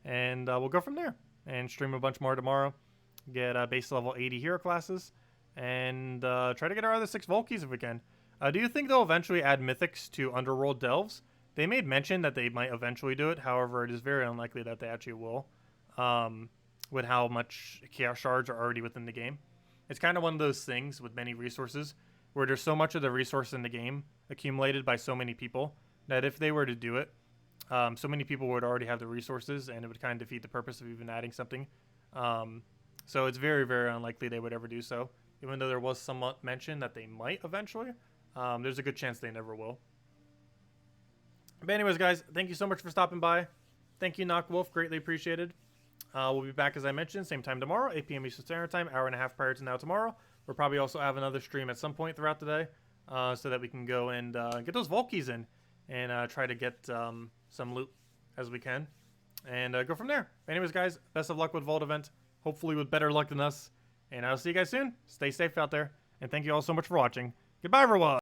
And we'll go from there. And stream a bunch more tomorrow. Get base level 80 hero classes. And try to get our other 6 Volkies if we can. Do you think they'll eventually add mythics to Underworld Delves? They made mention that they might eventually do it. However, it is very unlikely that they actually will. With how much Chaos Shards are already within the game. It's kind of one of those things with many resources where there's so much of the resource in the game accumulated by so many people that if they were to do it, so many people would already have the resources and it would kind of defeat the purpose of even adding something. So it's very, very unlikely they would ever do so. Even though there was somewhat mention that they might eventually, there's a good chance they never will. But anyways, guys, thank you so much for stopping by. Thank you, Knockwolf. Greatly appreciated. We'll be back, as I mentioned, same time tomorrow, 8 p.m. Eastern Standard Time, hour and a half prior to now tomorrow. We'll probably also have another stream at some point throughout the day so that we can go and get those Volkies in and try to get some loot as we can and go from there. Anyways, guys, best of luck with Vault event. hopefully with better luck than us. And I'll see you guys soon. Stay safe out there. And thank you all so much for watching. Goodbye, everyone.